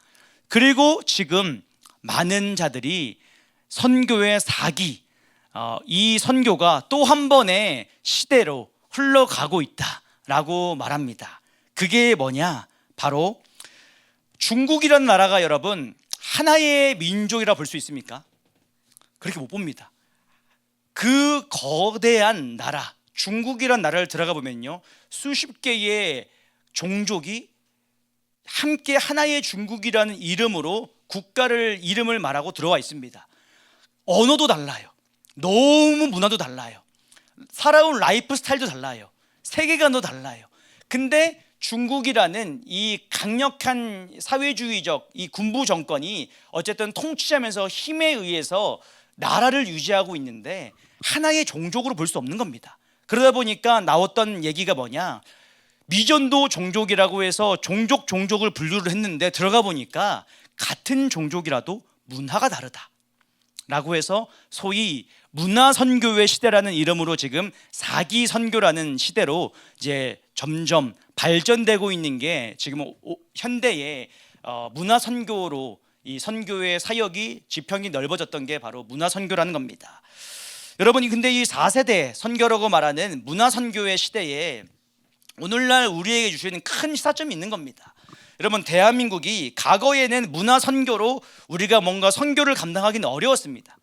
그리고 지금 많은 자들이 선교의 4기, 이 선교가 또 한 번의 시대로 흘러가고 있다라고 말합니다. 그게 뭐냐? 바로 중국이라는 나라가 여러분 하나의 민족이라 볼 수 있습니까? 그렇게 못 봅니다. 그 거대한 나라 중국이란 나라를 들어가 보면요, 수십 개의 종족이 함께 하나의 중국이라는 이름으로 국가를 이름을 말하고 들어와 있습니다. 언어도 달라요. 너무 문화도 달라요. 살아온 라이프 스타일도 달라요. 세계관도 달라요. 근데 중국이라는 이 강력한 사회주의적 이 군부 정권이 어쨌든 통치하면서 힘에 의해서 나라를 유지하고 있는데 하나의 종족으로 볼 수 없는 겁니다. 그러다 보니까 나왔던 얘기가 뭐냐, 미전도 종족이라고 해서 종족을 분류를 했는데 들어가 보니까 같은 종족이라도 문화가 다르다 라고 해서 소위 문화선교의 시대라는 이름으로 지금 4기 선교라는 시대로 이제 점점 발전되고 있는 게 지금 현대의 문화선교로 이 선교의 사역이 지평이 넓어졌던 게 바로 문화선교라는 겁니다. 여러분이 근데 이 4세대 선교라고 말하는 문화선교의 시대에 오늘날 우리에게 주시는 큰 시사점이 있는 겁니다. 여러분, 대한민국이 과거에는 문화선교로 우리가 뭔가 선교를 감당하기는 어려웠습니다.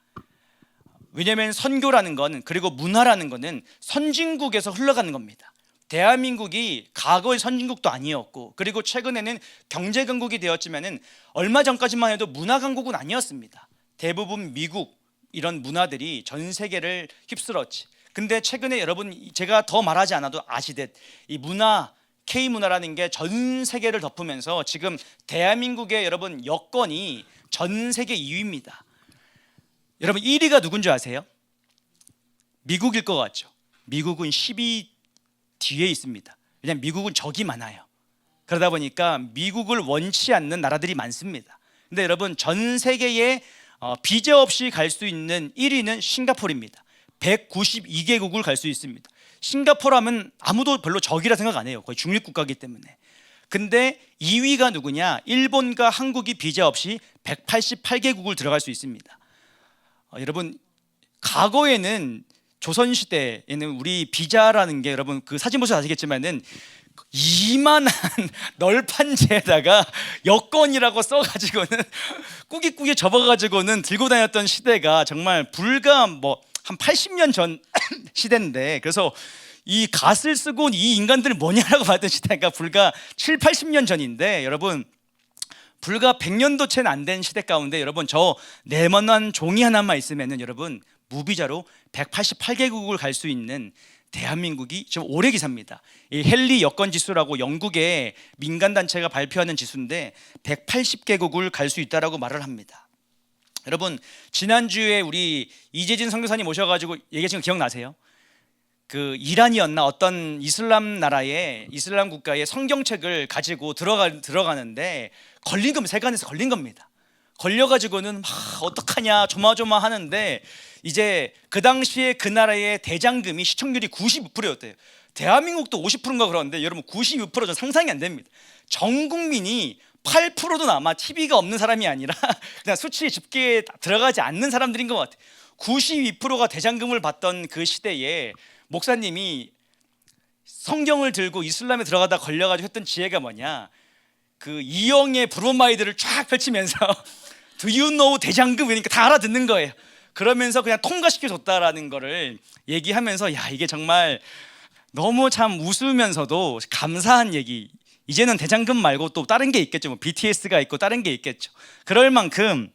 왜냐하면 선교라는 건, 그리고 문화라는 거는 선진국에서 흘러가는 겁니다. 대한민국이 과거의 선진국도 아니었고, 그리고 최근에는 경제강국이 되었지만은 얼마 전까지만 해도 문화강국은 아니었습니다. 대부분 미국 이런 문화들이 전 세계를 휩쓸었지. 근데 최근에 여러분, 제가 더 말하지 않아도 아시듯 이 문화, K문화라는 게 전 세계를 덮으면서 지금 대한민국의 여러분 여건이 전 세계 2위입니다. 여러분 1위가 누군지 아세요? 미국일 것 같죠? 미국은 10위 뒤에 있습니다. 왜냐하면 미국은 적이 많아요. 그러다 보니까 미국을 원치 않는 나라들이 많습니다. 근데 여러분, 전 세계에 비자 없이 갈 수 있는 1위는 싱가포르입니다. 192개국을 갈 수 있습니다. 싱가포르 하면 아무도 별로 적이라 생각 안 해요. 거의 중립국가이기 때문에. 근데 2위가 누구냐? 일본과 한국이 비자 없이 188개국을 들어갈 수 있습니다. 여러분, 과거에는 조선시대에는 우리 비자라는 게, 여러분 그 사진 보셔서 아시겠지만은 이만한 널판지에다가 여권이라고 써가지고는 꾸깃꾸깃 접어가지고는 들고 다녔던 시대가 정말 불과 한 80년 전 시대인데, 그래서 이 갓을 쓰고 온 이 인간들은 뭐냐라고 봤던 시대가 불과 7, 80년 전인데, 여러분 불과 100년도 채 안 된 시대 가운데 여러분 저 네모난 종이 하나만 있으면은 여러분 무비자로 188개국을 갈 수 있는 대한민국이 지금 오래 기사입니다. 이 헨리 여권 지수라고 영국의 민간 단체가 발표하는 지수인데 180개국을 갈 수 있다라고 말을 합니다. 여러분, 지난주에 우리 이재진 선교사님 오셔가지고 얘기하신 거 기억나세요? 그 이란이었나 어떤 이슬람 나라의 이슬람 국가의 성경책을 가지고 들어가는데 걸린 겁니다. 세관에서 걸린 겁니다. 걸려가지고는 막 어떡하냐 조마조마하는데, 이제 그 당시에 그 나라의 대장금이 시청률이 92%였대요. 대한민국도 50%인가 그러는데 여러분 92%는 상상이 안 됩니다. 전 국민이 8%도 아마 TV가 없는 사람이 아니라 그냥 수치 집계에 들어가지 않는 사람들인 것 같아요. 92%가 대장금을 받던 그 시대에 목사님이 성경을 들고 이슬람에 들어가다 걸려가지고 했던 지혜가 뭐냐, 그 이영의 브로마이드를 쫙 펼치면서 Do you know 대장금? 그러니까 다 알아듣는 거예요. 그러면서 그냥 통과시켜 줬다라는 거를 얘기하면서, 야, 이게 정말 너무 참 웃으면서도 감사한 얘기. 이제는 대장금 말고 또 다른 게 있겠죠. BTS가 있고 다른 게 있겠죠. 그럴 만큼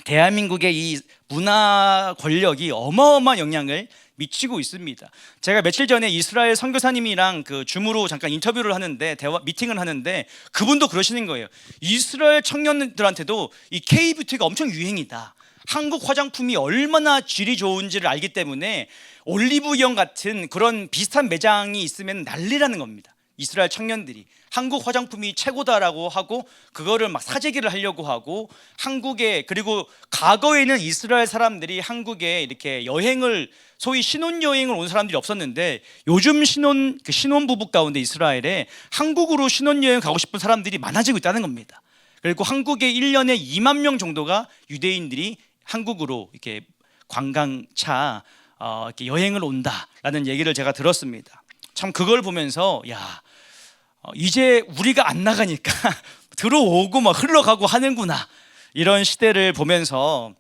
대한민국의 이 문화 권력이 어마어마한 영향을 미치고 있습니다. 제가 며칠 전에 이스라엘 선교사님이랑 그 줌으로 잠깐 인터뷰를 하는데, 미팅을 하는데 그분도 그러시는 거예요. 이스라엘 청년들한테도 이 K-뷰티가 엄청 유행이다. 한국 화장품이 얼마나 질이 좋은지를 알기 때문에 올리브영 같은 그런 비슷한 매장이 있으면 난리라는 겁니다. 이스라엘 청년들이 한국 화장품이 최고다라고 하고 그거를 막 사재기를 하려고 하고, 한국에, 그리고 과거에는 이스라엘 사람들이 한국에 이렇게 여행을, 소위 신혼여행을 온 사람들이 없었는데 요즘 신혼부부 가운데 이스라엘에 한국으로 신혼여행 가고 싶은 사람들이 많아지고 있다는 겁니다. 그리고 한국에 1년에 2만 명 정도가 유대인들이 한국으로 이렇게 관광차 이렇게 여행을 온다라는 얘기를 제가 들었습니다. 참 그걸 보면서, 야, 이제 우리가 안 나가니까 들어오고 막 흘러가고 하는구나, 이런 시대를 보면서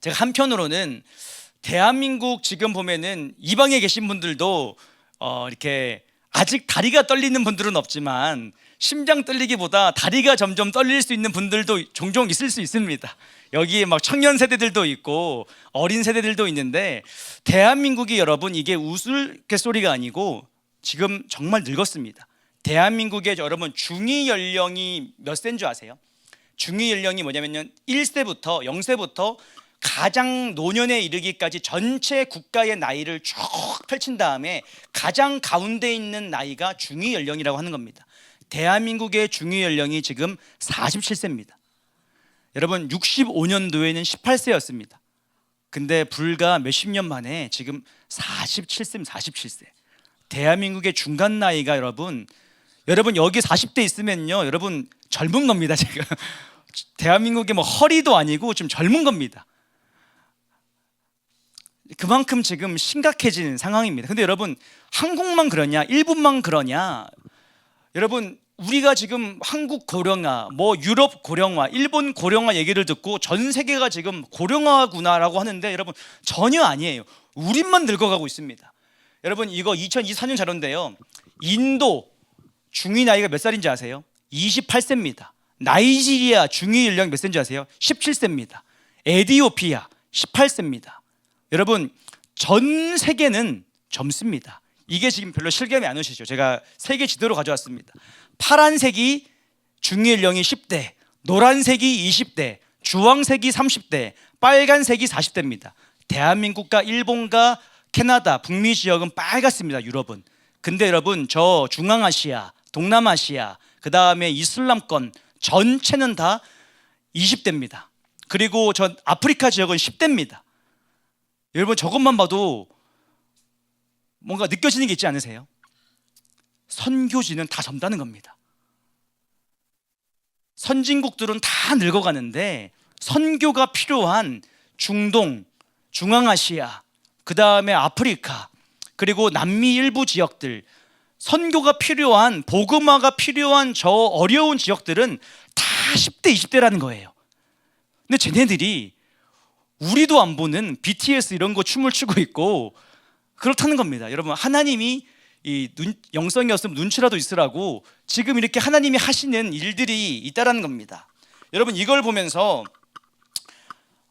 제가 한편으로는 대한민국 지금 보면은 이방에 계신 분들도 이렇게 아직 다리가 떨리는 분들은 없지만 심장 떨리기보다 다리가 점점 떨릴 수 있는 분들도 종종 있을 수 있습니다. 여기에 막 청년 세대들도 있고 어린 세대들도 있는데, 대한민국이 여러분 이게 우스갯소리가 아니고 지금 정말 늙었습니다. 대한민국의 여러분 중위 연령이 몇 세인 줄 아세요? 중위 연령이 뭐냐면요, 1세부터 0세부터 가장 노년에 이르기까지 전체 국가의 나이를 쭉 펼친 다음에 가장 가운데 있는 나이가 중위 연령이라고 하는 겁니다. 대한민국의 중위 연령이 지금 47세입니다. 여러분 65년도에는 18세였습니다. 근데 불과 몇십 년 만에 지금 47세입니다. 47세. 대한민국의 중간 나이가 여러분 여기 40대 있으면요, 여러분 젊은 겁니다. 지금 대한민국의 뭐 허리도 아니고 좀 젊은 겁니다. 그만큼 지금 심각해진 상황입니다. 근데 여러분 한국만 그러냐, 일본만 그러냐? 여러분 우리가 지금 한국 고령화, 뭐 유럽 고령화, 일본 고령화 얘기를 듣고 전 세계가 지금 고령화구나라고 하는데, 여러분 전혀 아니에요. 우리만 늙어가고 있습니다. 여러분 이거 2024년 자료인데요, 인도 중위 나이가 몇 살인지 아세요? 28세입니다. 나이지리아 중위 연령 몇 세인지 아세요? 17세입니다. 에티오피아 18세입니다. 여러분 전 세계는 젊습니다. 이게 지금 별로 실감이 안 오시죠? 제가 세계 지도로 가져왔습니다. 파란색이 중위 연령이 10대, 노란색이 20대, 주황색이 30대, 빨간색이 40대입니다. 대한민국과 일본과 캐나다, 북미 지역은 빨갛습니다. 유럽은. 근데 여러분 저 중앙아시아, 동남아시아, 그 다음에 이슬람권 전체는 다 20대입니다. 그리고 전 아프리카 지역은 10대입니다. 여러분 저것만 봐도 뭔가 느껴지는 게 있지 않으세요? 선교지는 다 젊다는 겁니다. 선진국들은 다 늙어가는데 선교가 필요한 중동, 중앙아시아, 그 다음에 아프리카, 그리고 남미 일부 지역들, 선교가 필요한, 복음화가 필요한 저 어려운 지역들은 다 10대, 20대라는 거예요. 근데 쟤네들이 우리도 안 보는 BTS 이런 거 춤을 추고 있고 그렇다는 겁니다. 여러분 하나님이 영성이었으면 눈치라도 있으라고 지금 이렇게 하나님이 하시는 일들이 있다라는 겁니다. 여러분 이걸 보면서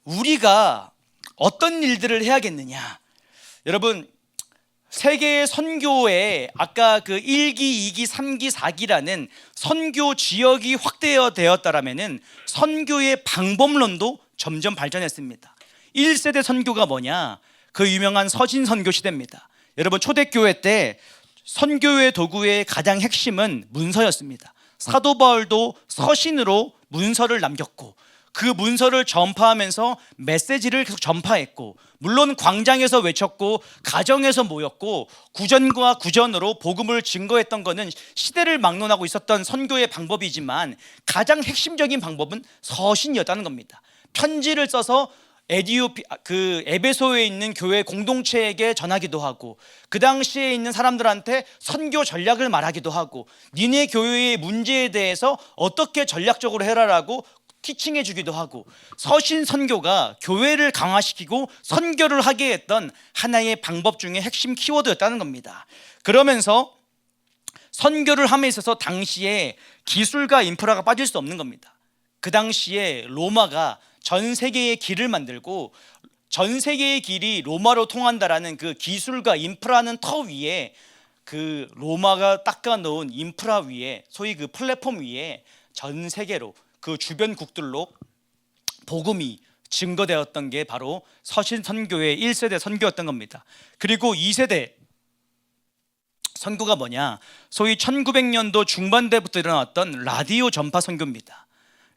우리가 어떤 일들을 해야겠느냐? 여러분 세계의 선교에 아까 그 1기, 2기, 3기, 4기라는 선교 지역이 확대되었다라면은 선교의 방법론도 점점 발전했습니다. 1세대 선교가 뭐냐? 그 유명한 서신 선교 시대입니다. 여러분 초대교회 때 선교의 도구의 가장 핵심은 문서였습니다. 사도 바울도 서신으로 문서를 남겼고 그 문서를 전파하면서 메시지를 계속 전파했고, 물론 광장에서 외쳤고 가정에서 모였고 구전과 구전으로 복음을 증거했던 것은 시대를 막론하고 있었던 선교의 방법이지만 가장 핵심적인 방법은 서신이었다는 겁니다. 편지를 써서 에베소에 있는 교회 공동체에게 전하기도 하고 그 당시에 있는 사람들한테 선교 전략을 말하기도 하고 니네 교회의 문제에 대해서 어떻게 전략적으로 해라라고 티칭해 주기도 하고, 서신 선교가 교회를 강화시키고 선교를 하게 했던 하나의 방법 중에 핵심 키워드였다는 겁니다. 그러면서 선교를 함에 있어서 당시에 기술과 인프라가 빠질 수 없는 겁니다. 그 당시에 로마가 전 세계의 길을 만들고 전 세계의 길이 로마로 통한다라는 그 기술과 인프라는 터 위에, 그 로마가 닦아놓은 인프라 위에, 소위 그 플랫폼 위에 전 세계로 그 주변국들로 복음이 증거되었던 게 바로 서신 선교의 1세대 선교였던 겁니다. 그리고 2세대 선교가 뭐냐? 소위 1900년도 중반대부터 일어났던 라디오 전파 선교입니다.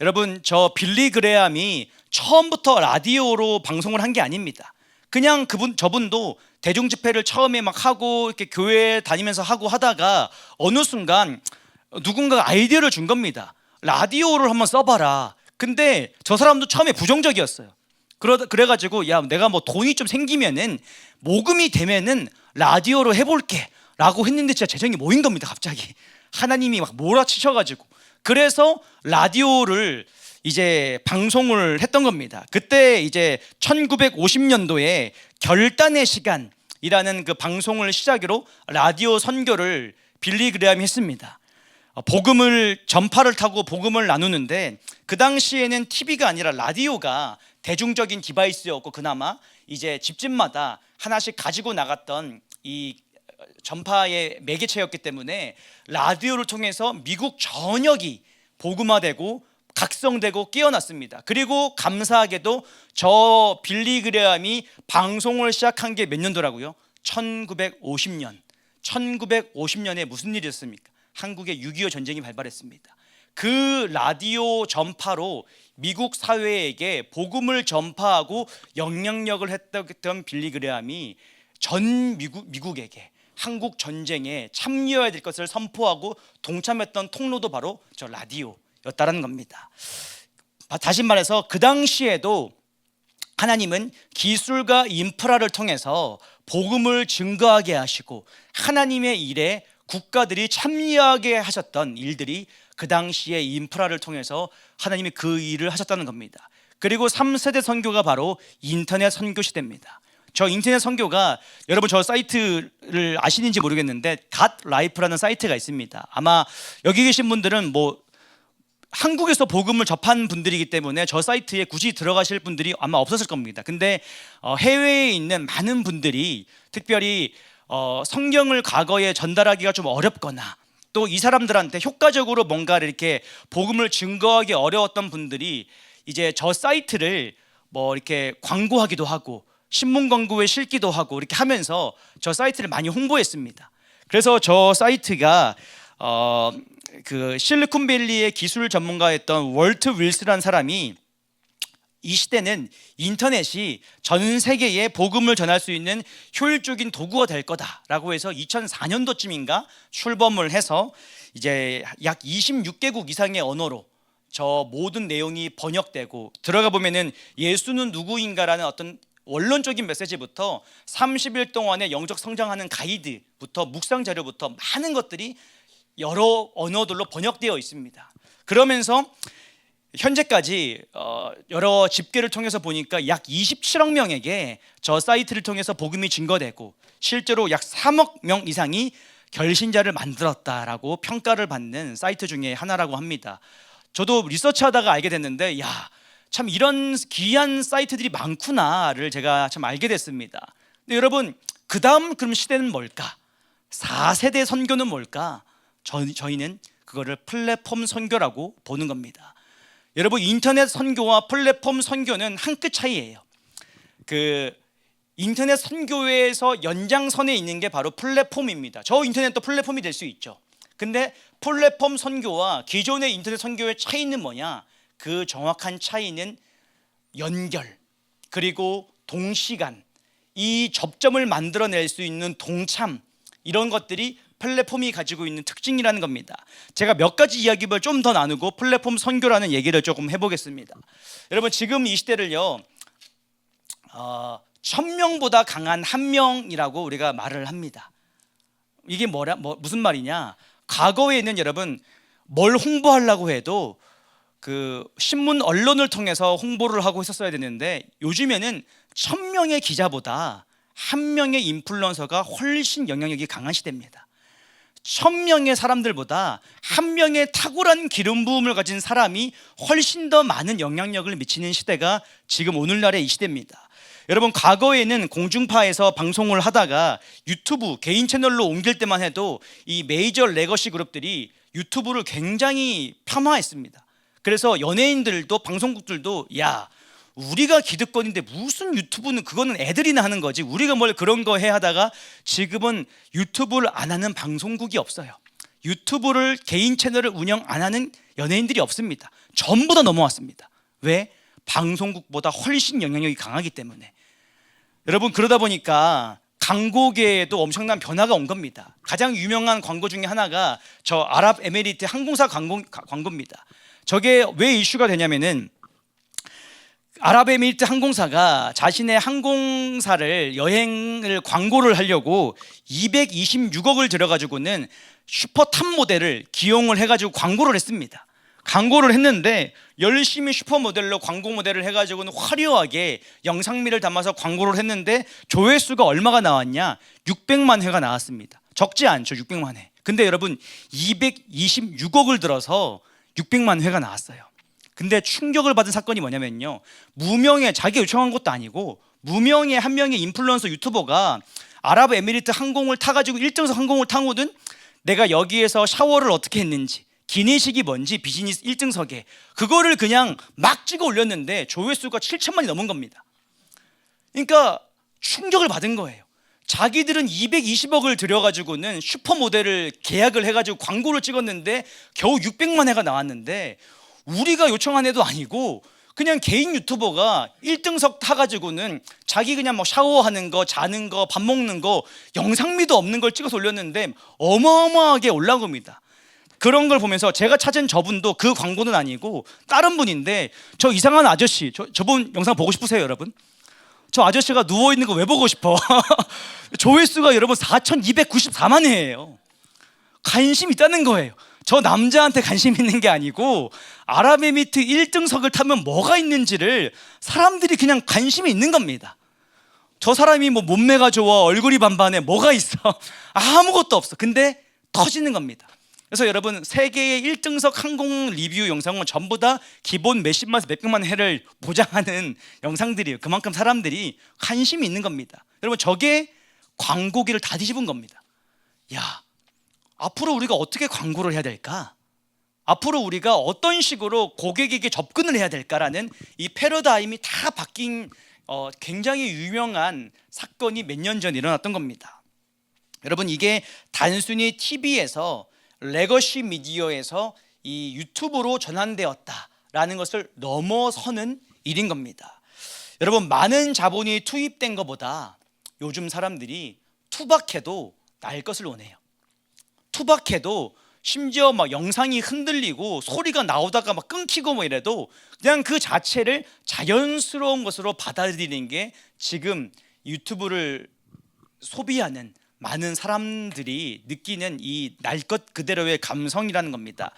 여러분 저 빌리 그레함이 처음부터 라디오로 방송을 한 게 아닙니다. 그냥 저분도 대중 집회를 처음에 막 하고 이렇게 교회 다니면서 하고 하다가 어느 순간 누군가가 아이디어를 준 겁니다. 라디오를 한번 써봐라. 근데 저 사람도 처음에 부정적이었어요. 그래가지고 야 내가 뭐 돈이 좀 생기면은 모금이 되면은 라디오로 해볼게 라고 했는데 진짜 재정이 모인 겁니다. 갑자기 하나님이 막 몰아치셔가지고, 그래서 라디오를 이제 방송을 했던 겁니다. 그때 이제 1950년도에 결단의 시간이라는 그 방송을 시작으로 라디오 선교를 빌리 그레함이 했습니다. 복음을 전파를 타고 복음을 나누는데, 그 당시에는 TV가 아니라 라디오가 대중적인 디바이스였고, 그나마 이제 집집마다 하나씩 가지고 나갔던 이 전파의 매개체였기 때문에 라디오를 통해서 미국 전역이 복음화되고 각성되고 깨어났습니다. 그리고 감사하게도 저 빌리 그레함이 방송을 시작한 게 몇 년도라고요? 1950년. 1950년에 무슨 일이었습니까? 한국에 6.25 전쟁이 발발했습니다. 그 라디오 전파로 미국 사회에게 복음을 전파하고 영향력을 했던 빌리 그레함이 전 미국에게 한국 전쟁에 참여해야 될 것을 선포하고 동참했던 통로도 바로 저 라디오였다는 겁니다. 다시 말해서 그 당시에도 하나님은 기술과 인프라를 통해서 복음을 증거하게 하시고 하나님의 일에 국가들이 참여하게 하셨던 일들이 그 당시에 인프라를 통해서 하나님이 그 일을 하셨다는 겁니다. 그리고 3세대 선교가 바로 인터넷 선교 시대입니다. 저 인터넷 선교가, 여러분 저 사이트를 아시는지 모르겠는데 갓라이프라는 사이트가 있습니다. 아마 여기 계신 분들은 뭐 한국에서 복음을 접한 분들이기 때문에 저 사이트에 굳이 들어가실 분들이 아마 없었을 겁니다. 근데 해외에 있는 많은 분들이, 특별히 성경을 과거에 전달하기가 좀 어렵거나 또 이 사람들한테 효과적으로 뭔가를 이렇게 복음을 증거하기 어려웠던 분들이 이제 저 사이트를 뭐 이렇게 광고하기도 하고 신문 광고에 실기도 하고 이렇게 하면서 저 사이트를 많이 홍보했습니다. 그래서 저 사이트가 그 실리콘밸리의 기술 전문가였던 월트 윌스라는 사람이 이 시대는 인터넷이 전 세계에 복음을 전할 수 있는 효율적인 도구가 될 거다라고 해서 2004년도쯤인가 출범을 해서 이제 약 26개국 이상의 언어로 저 모든 내용이 번역되고, 들어가 보면은 예수는 누구인가라는 어떤 원론적인 메시지부터 30일 동안의 영적 성장하는 가이드부터 묵상 자료부터 많은 것들이 여러 언어들로 번역되어 있습니다. 그러면서 현재까지 여러 집계를 통해서 보니까 약 27억 명에게 저 사이트를 통해서 복음이 증거되고 실제로 약 3억 명 이상이 결신자를 만들었다라고 평가를 받는 사이트 중에 하나라고 합니다. 저도 리서치하다가 알게 됐는데, 야, 참 이런 귀한 사이트들이 많구나를 제가 참 알게 됐습니다. 근데 여러분, 그 다음 그럼 시대는 뭘까? 4세대 선교는 뭘까? 저희는 그거를 플랫폼 선교라고 보는 겁니다. 여러분, 인터넷 선교와 플랫폼 선교는 한 끗 차이예요. 그 인터넷 선교에서 연장선에 있는 게 바로 플랫폼입니다. 저 인터넷도 플랫폼이 될 수 있죠. 근데 플랫폼 선교와 기존의 인터넷 선교의 차이는 뭐냐? 그 정확한 차이는 연결, 그리고 동시간, 이 접점을 만들어낼 수 있는 동참, 이런 것들이 플랫폼이 가지고 있는 특징이라는 겁니다. 제가 몇 가지 이야기를 좀 더 나누고 플랫폼 선교라는 얘기를 조금 해보겠습니다. 여러분, 지금 이 시대를요 1000명보다 강한 한 명이라고 우리가 말을 합니다. 이게 무슨 말이냐? 과거에는 여러분 뭘 홍보하려고 해도 그 신문 언론을 통해서 홍보를 하고 있었어야 되는데, 요즘에는 1000명의 기자보다 한 명의 인플루언서가 훨씬 영향력이 강한 시대입니다. 1000명의 사람들보다 한 명의 탁월한 기름 부음을 가진 사람이 훨씬 더 많은 영향력을 미치는 시대가 지금 오늘날의 이 시대입니다. 여러분, 과거에는 공중파에서 방송을 하다가 유튜브 개인 채널로 옮길 때만 해도 이 메이저 레거시 그룹들이 유튜브를 굉장히 폄하했습니다. 그래서 연예인들도 방송국들도, 야, 우리가 기득권인데 무슨 유튜브는, 그거는 애들이나 하는 거지, 우리가 뭘 그런 거 해 하다가 지금은 유튜브를 안 하는 방송국이 없어요. 유튜브를 개인 채널을 운영 안 하는 연예인들이 없습니다. 전부 다 넘어왔습니다. 왜? 방송국보다 훨씬 영향력이 강하기 때문에. 여러분, 그러다 보니까 광고계에도 엄청난 변화가 온 겁니다. 가장 유명한 광고 중에 하나가 저 아랍에미리트 항공사 광고입니다. 저게 왜 이슈가 되냐면은 아랍에미리트 항공사가 자신의 항공사를 여행을 광고를 하려고 226억을 들여가지고는 슈퍼 탑 모델을 기용을 해가지고 광고를 했습니다. 광고를 했는데 열심히 슈퍼 모델로 광고 모델을 해가지고는 화려하게 영상미를 담아서 광고를 했는데 조회수가 얼마가 나왔냐? 600만 회가 나왔습니다. 적지 않죠, 600만 회. 근데 여러분 226억을 들어서 600만 회가 나왔어요. 근데 충격을 받은 사건이 뭐냐면요, 무명의, 자기가 요청한 것도 아니고 무명의 한 명의 인플루언서 유튜버가 아랍에미리트 항공을 타가지고 일정석 항공을 타고는 내가 여기에서 샤워를 어떻게 했는지, 기내식이 뭔지, 비즈니스 1등석에 그거를 그냥 막 찍어 올렸는데 조회수가 7천만이 넘은 겁니다. 그러니까 충격을 받은 거예요. 자기들은 220억을 들여가지고는 슈퍼모델을 계약을 해가지고 광고를 찍었는데 겨우 600만 회가 나왔는데, 우리가 요청한 애도 아니고 그냥 개인 유튜버가 1등석 타가지고는 자기 그냥 뭐 샤워하는 거, 자는 거, 밥 먹는 거, 영상미도 없는 걸 찍어서 올렸는데 어마어마하게 올라온 겁니다. 그런 걸 보면서 제가 찾은 저분도 그 광고는 아니고 다른 분인데, 저 이상한 아저씨, 저분 영상 보고 싶으세요 여러분? 저 아저씨가 누워있는 거 왜 보고 싶어? 조회수가 여러분 4,294만 회예요. 관심 있다는 거예요. 저 남자한테 관심 있는 게 아니고 아랍에미리트 1등석을 타면 뭐가 있는지를 사람들이 그냥 관심이 있는 겁니다. 저 사람이 뭐 몸매가 좋아, 얼굴이 반반해, 뭐가 있어? 아무것도 없어. 근데 터지는 겁니다. 그래서 여러분, 세계의 1등석 항공 리뷰 영상은 전부 다 기본 몇십만에서 몇백만 회를 보장하는 영상들이에요. 그만큼 사람들이 관심이 있는 겁니다. 여러분, 저게 광고기를 다 뒤집은 겁니다. 야, 앞으로 우리가 어떻게 광고를 해야 될까? 앞으로 우리가 어떤 식으로 고객에게 접근을 해야 될까라는 이 패러다임이 다 바뀐 굉장히 유명한 사건이 몇 년 전 일어났던 겁니다. 여러분, 이게 단순히 TV에서 레거시 미디어에서 이 유튜브로 전환되었다라는 것을 넘어서는 일인 겁니다. 여러분, 많은 자본이 투입된 것보다 요즘 사람들이 투박해도 날 것을 원해요. 투박해도 심지어 막 영상이 흔들리고 소리가 나오다가 막 끊기고 뭐 이래도 그냥 그 자체를 자연스러운 것으로 받아들이는 게 지금 유튜브를 소비하는 많은 사람들이 느끼는 이 날 것 그대로의 감성이라는 겁니다.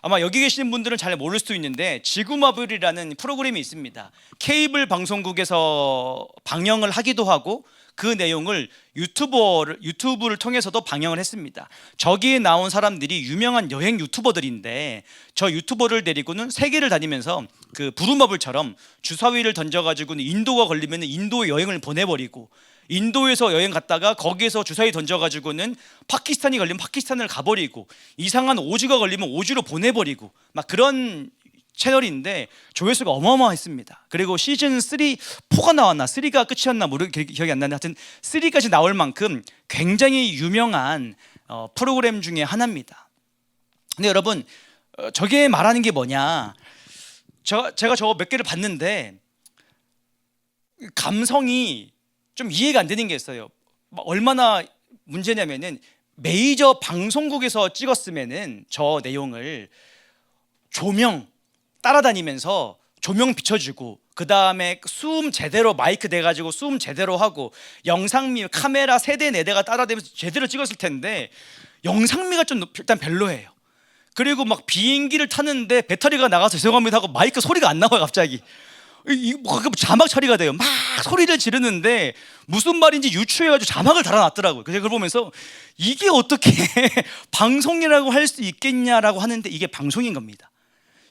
아마 여기 계시는 분들은 잘 모를 수도 있는데 지구마블이라는 프로그램이 있습니다. 케이블 방송국에서 방영을 하기도 하고 그 내용을 유튜브를 통해서도 방영을 했습니다. 저기에 나온 사람들이 유명한 여행 유튜버들인데 저 유튜버를 데리고는 세계를 다니면서 그 부루마블처럼 주사위를 던져가지고는 인도가 걸리면 인도 여행을 보내버리고, 인도에서 여행 갔다가 거기에서 주사위 던져가지고는 파키스탄이 걸리면 파키스탄을 가버리고, 이상한 오즈가 걸리면 오즈로 보내버리고, 막 그런 채널인데 조회수가 어마어마했습니다. 그리고 시즌 3, 4가 나왔나 3가 끝이었나 기억이 안 나는데 하여튼 3까지 나올 만큼 굉장히 유명한 프로그램 중에 하나입니다. 근데 여러분, 저게 말하는 게 뭐냐, 제가 저거 몇 개를 봤는데 감성이 좀 이해가 안 되는 게 있어요. 얼마나 문제냐면은 메이저 방송국에서 찍었으면은 저 내용을 조명 따라다니면서 조명 비춰주고, 그 다음에 수음 제대로 마이크 대가지고 수음 제대로 하고 영상미 카메라 3대 4대가 따라다니면서 제대로 찍었을 텐데 영상미가 좀 일단 별로예요. 그리고 막 비행기를 타는데 배터리가 나가서 죄송합니다 하고 마이크 소리가 안 나와요. 갑자기 자막 처리가 돼요. 막 소리를 지르는데 무슨 말인지 유추해가지고 자막을 달아놨더라고요. 그래서 그걸 보면서 이게 어떻게 방송이라고 할 수 있겠냐라고 하는데 이게 방송인 겁니다.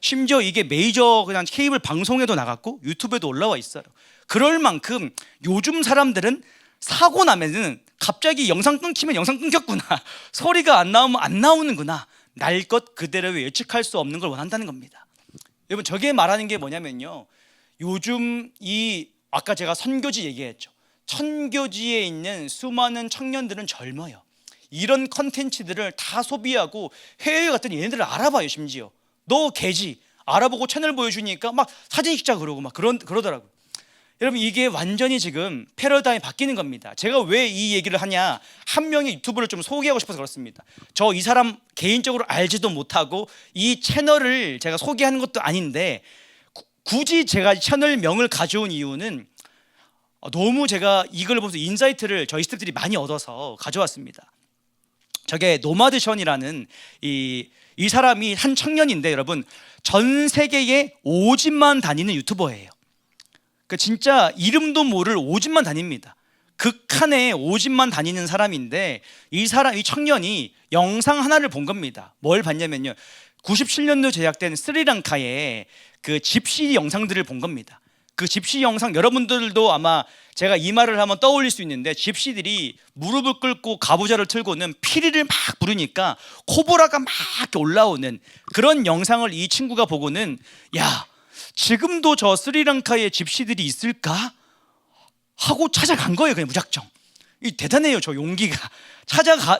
심지어 이게 메이저 그냥 케이블 방송에도 나갔고 유튜브에도 올라와 있어요. 그럴 만큼 요즘 사람들은 사고 나면은 갑자기 영상 끊기면 영상 끊겼구나, 소리가 안 나오면 안 나오는구나, 날 것 그대로 예측할 수 없는 걸 원한다는 겁니다. 여러분, 저게 말하는 게 뭐냐면요, 요즘 이 아까 제가 선교지 얘기했죠. 선교지에 있는 수많은 청년들은 젊어요. 이런 컨텐츠들을 다 소비하고 해외에 갔더니 얘네들을 알아봐요. 심지어 너 개지 알아보고 채널 보여주니까 막 사진 찍자 그러고 막 그러더라고요. 여러분, 이게 완전히 지금 패러다임이 바뀌는 겁니다. 제가 왜 이 얘기를 하냐, 한 명의 유튜브를 좀 소개하고 싶어서 그렇습니다. 저 이 사람 개인적으로 알지도 못하고 이 채널을 제가 소개하는 것도 아닌데 굳이 제가 채널명을 가져온 이유는 너무 제가 이걸 보면서 인사이트를 저희 스태프들이 많이 얻어서 가져왔습니다. 저게 노마드션이라는 이 사람이 한 청년인데 여러분 전 세계에 5집만 다니는 유튜버예요. 그 진짜 이름도 모를 5집만 다닙니다. 극한의 5집만 다니는 사람인데 이 청년이 영상 하나를 본 겁니다. 뭘 봤냐면요, 97년도 제작된 스리랑카의 그 집시 영상들을 본 겁니다. 그 집시 영상 여러분들도 아마 제가 이 말을 하면 떠올릴 수 있는데, 집시들이 무릎을 꿇고 가부좌를 틀고는 피리를 막 부르니까 코브라가 막 이렇게 올라오는 그런 영상을 이 친구가 보고는 야, 지금도 저 스리랑카에 집시들이 있을까? 하고 찾아간 거예요. 그냥 무작정. 이 대단해요, 저 용기가.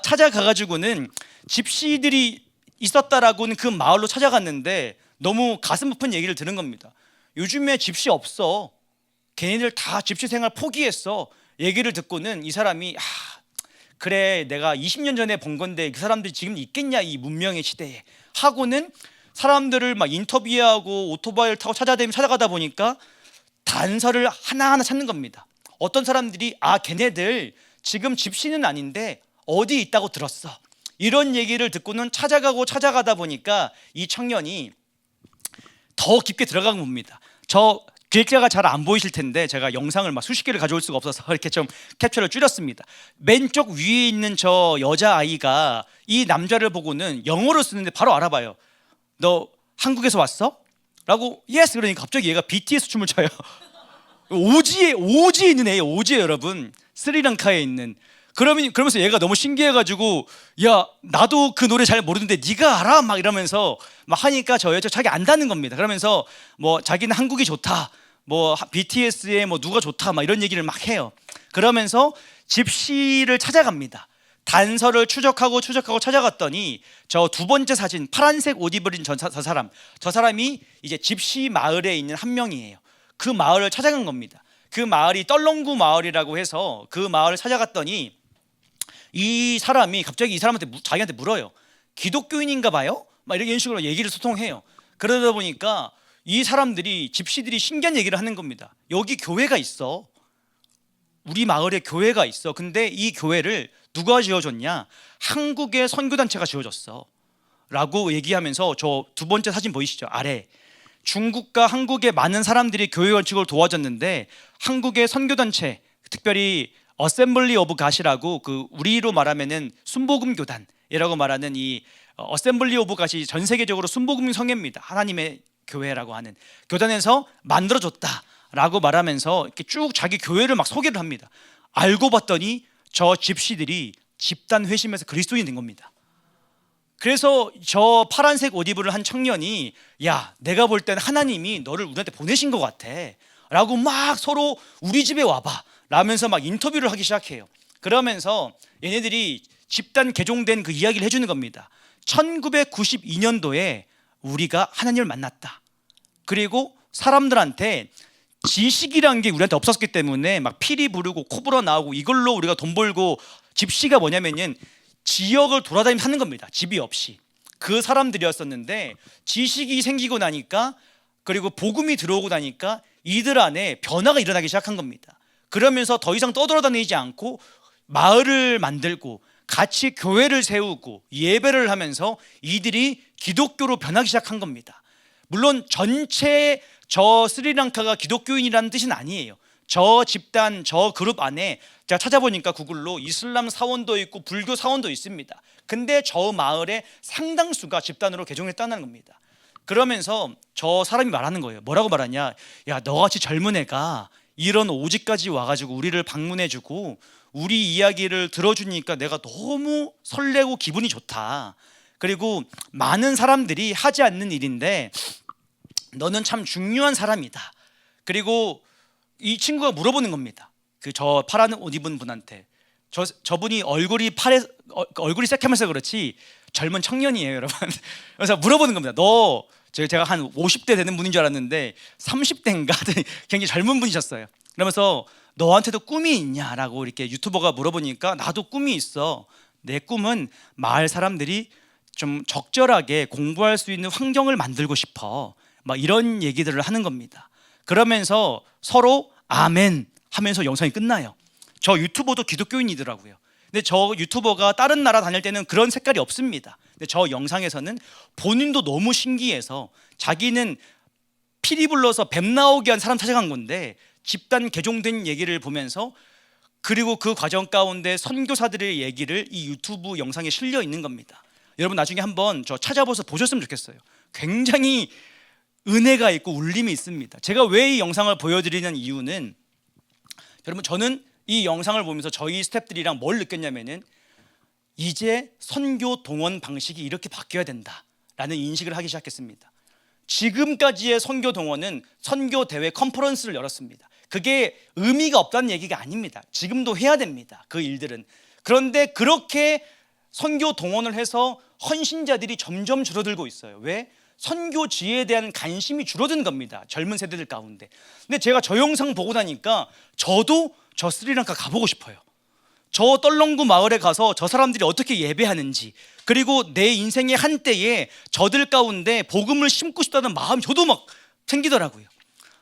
찾아가가지고는 집시들이 있었다라고는 그 마을로 찾아갔는데 너무 가슴 아픈 얘기를 들은 겁니다. 요즘에 집시 없어. 걔네들 다 집시 생활 포기했어. 얘기를 듣고는 이 사람이 그래, 내가 20년 전에 본 건데 그 사람들이 지금 있겠냐, 이 문명의 시대에. 하고는 사람들을 막 인터뷰하고 오토바이를 타고 찾아가다 보니까 단서를 하나하나 찾는 겁니다. 어떤 사람들이 걔네들 지금 집시는 아닌데 어디 있다고 들었어. 이런 얘기를 듣고는 찾아가다 보니까 이 청년이 더 깊게 들어간 겁니다. 저 글자가 잘 안 보이실 텐데 제가 영상을 막 수십 개를 가져올 수가 없어서 이렇게 좀 캡처를 줄였습니다. 왼쪽 위에 있는 저 여자아이가 이 남자를 보고는 영어로 쓰는데 바로 알아봐요. 너 한국에서 왔어? 라고 예스 그러니까 갑자기 얘가 BTS 춤을 춰요. 오지에 있는 애예요. 오지에 여러분, 스리랑카에 있는. 그러면서 얘가 너무 신기해가지고 야, 나도 그 노래 잘 모르는데 네가 알아? 막 이러면서 막 하니까 저 여자 자기 안다는 겁니다. 그러면서 뭐 자기는 한국이 좋다, 뭐 BTS에 뭐 누가 좋다, 막 이런 얘기를 막 해요. 그러면서 집시를 찾아갑니다. 단서를 추적하고 찾아갔더니 저 두 번째 사진, 파란색 옷 입은 저 사람이 이제 집시 마을에 있는 한 명이에요. 그 마을을 찾아간 겁니다. 그 마을이 떨렁구 마을이라고 해서 그 마을을 찾아갔더니 이 사람이 갑자기 이 사람한테 자기한테 물어요. 기독교인인가 봐요? 막 이런 식으로 얘기를 소통해요. 그러다 보니까 이 사람들이, 집시들이 신기한 얘기를 하는 겁니다. 여기 교회가 있어. 우리 마을에 교회가 있어. 근데 이 교회를 누가 지어줬냐? 한국의 선교단체가 지어줬어 라고 얘기하면서 저 두 번째 사진 보이시죠? 아래 중국과 한국의 많은 사람들이 교회 건축을 도와줬는데 한국의 선교단체, 특별히 어셈블리 오브 갓이라고, 그 우리로 말하면은 순복음 교단이라고 말하는 이 어셈블리 오브 갓이 전 세계적으로 순복음 성회입니다. 하나님의 교회라고 하는 교단에서 만들어줬다라고 말하면서 이렇게 쭉 자기 교회를 막 소개를 합니다. 알고 봤더니 저 집시들이 집단 회심해서 그리스도인이 된 겁니다. 그래서 저 파란색 옷 입은 한 청년이 야, 내가 볼 때는 하나님이 너를 우리한테 보내신 것 같아 라고 막 서로 우리 집에 와봐 라면서 막 인터뷰를 하기 시작해요. 그러면서 얘네들이 집단 개종된 그 이야기를 해주는 겁니다. 1992년도에 우리가 하나님을 만났다. 그리고 사람들한테 지식이란 게 우리한테 없었기 때문에 막 피리 부르고 코 불어 나오고 이걸로 우리가 돈 벌고, 집시가 뭐냐면은 지역을 돌아다니면서 사는 겁니다. 집이 없이. 그 사람들이었었는데 지식이 생기고 나니까, 그리고 복음이 들어오고 나니까 이들 안에 변화가 일어나기 시작한 겁니다. 그러면서 더 이상 떠돌아다니지 않고 마을을 만들고 같이 교회를 세우고 예배를 하면서 이들이 기독교로 변하기 시작한 겁니다. 물론 전체 저 스리랑카가 기독교인이라는 뜻은 아니에요. 저 집단, 저 그룹 안에 제가 찾아보니까 구글로 이슬람 사원도 있고 불교 사원도 있습니다. 근데 저 마을의 상당수가 집단으로 개종했다는 겁니다. 그러면서 저 사람이 말하는 거예요. 뭐라고 말하냐? 야, 너같이 젊은 애가 이런 오지까지 와가지고 우리를 방문해주고 우리 이야기를 들어주니까 내가 너무 설레고 기분이 좋다. 그리고 많은 사람들이 하지 않는 일인데 너는 참 중요한 사람이다. 그리고 이 친구가 물어보는 겁니다. 그 저 파란 옷 입은 분한테, 저분이 얼굴이 새카면서 그렇지 젊은 청년이에요, 여러분. 그래서 물어보는 겁니다. 너, 제가 한 50대 되는 분인 줄 알았는데 30대인가 굉장히 젊은 분이셨어요. 그러면서 너한테도 꿈이 있냐라고 이렇게 유튜버가 물어보니까 나도 꿈이 있어. 내 꿈은 마을 사람들이 좀 적절하게 공부할 수 있는 환경을 만들고 싶어. 막 이런 얘기들을 하는 겁니다. 그러면서 서로 아멘 하면서 영상이 끝나요. 저 유튜버도 기독교인이더라고요. 근데 저 유튜버가 다른 나라 다닐 때는 그런 색깔이 없습니다. 근데 저 영상에서는 본인도 너무 신기해서 자기는 피리 불러서 뱀 나오게 한 사람 찾아간 건데 집단 개종된 얘기를 보면서, 그리고 그 과정 가운데 선교사들의 얘기를 이 유튜브 영상에 실려 있는 겁니다. 여러분 나중에 한번 저 찾아봐서 보셨으면 좋겠어요. 굉장히 은혜가 있고 울림이 있습니다. 제가 왜 이 영상을 보여드리는 이유는, 여러분 저는 이 영상을 보면서 저희 스태프들이랑 뭘 느꼈냐면은 이제 선교 동원 방식이 이렇게 바뀌어야 된다라는 인식을 하기 시작했습니다. 지금까지의 선교 동원은 선교 대회 컨퍼런스를 열었습니다. 그게 의미가 없다는 얘기가 아닙니다. 지금도 해야 됩니다. 그 일들은. 그런데 그렇게 선교 동원을 해서 헌신자들이 점점 줄어들고 있어요. 왜? 선교지에 대한 관심이 줄어든 겁니다. 젊은 세대들 가운데. 근데 제가 저 영상 보고 나니까 저도 저 스리랑카 가보고 싶어요. 저 떨렁구 마을에 가서 저 사람들이 어떻게 예배하는지, 그리고 내 인생의 한때에 저들 가운데 복음을 심고 싶다는 마음이 저도 막 생기더라고요.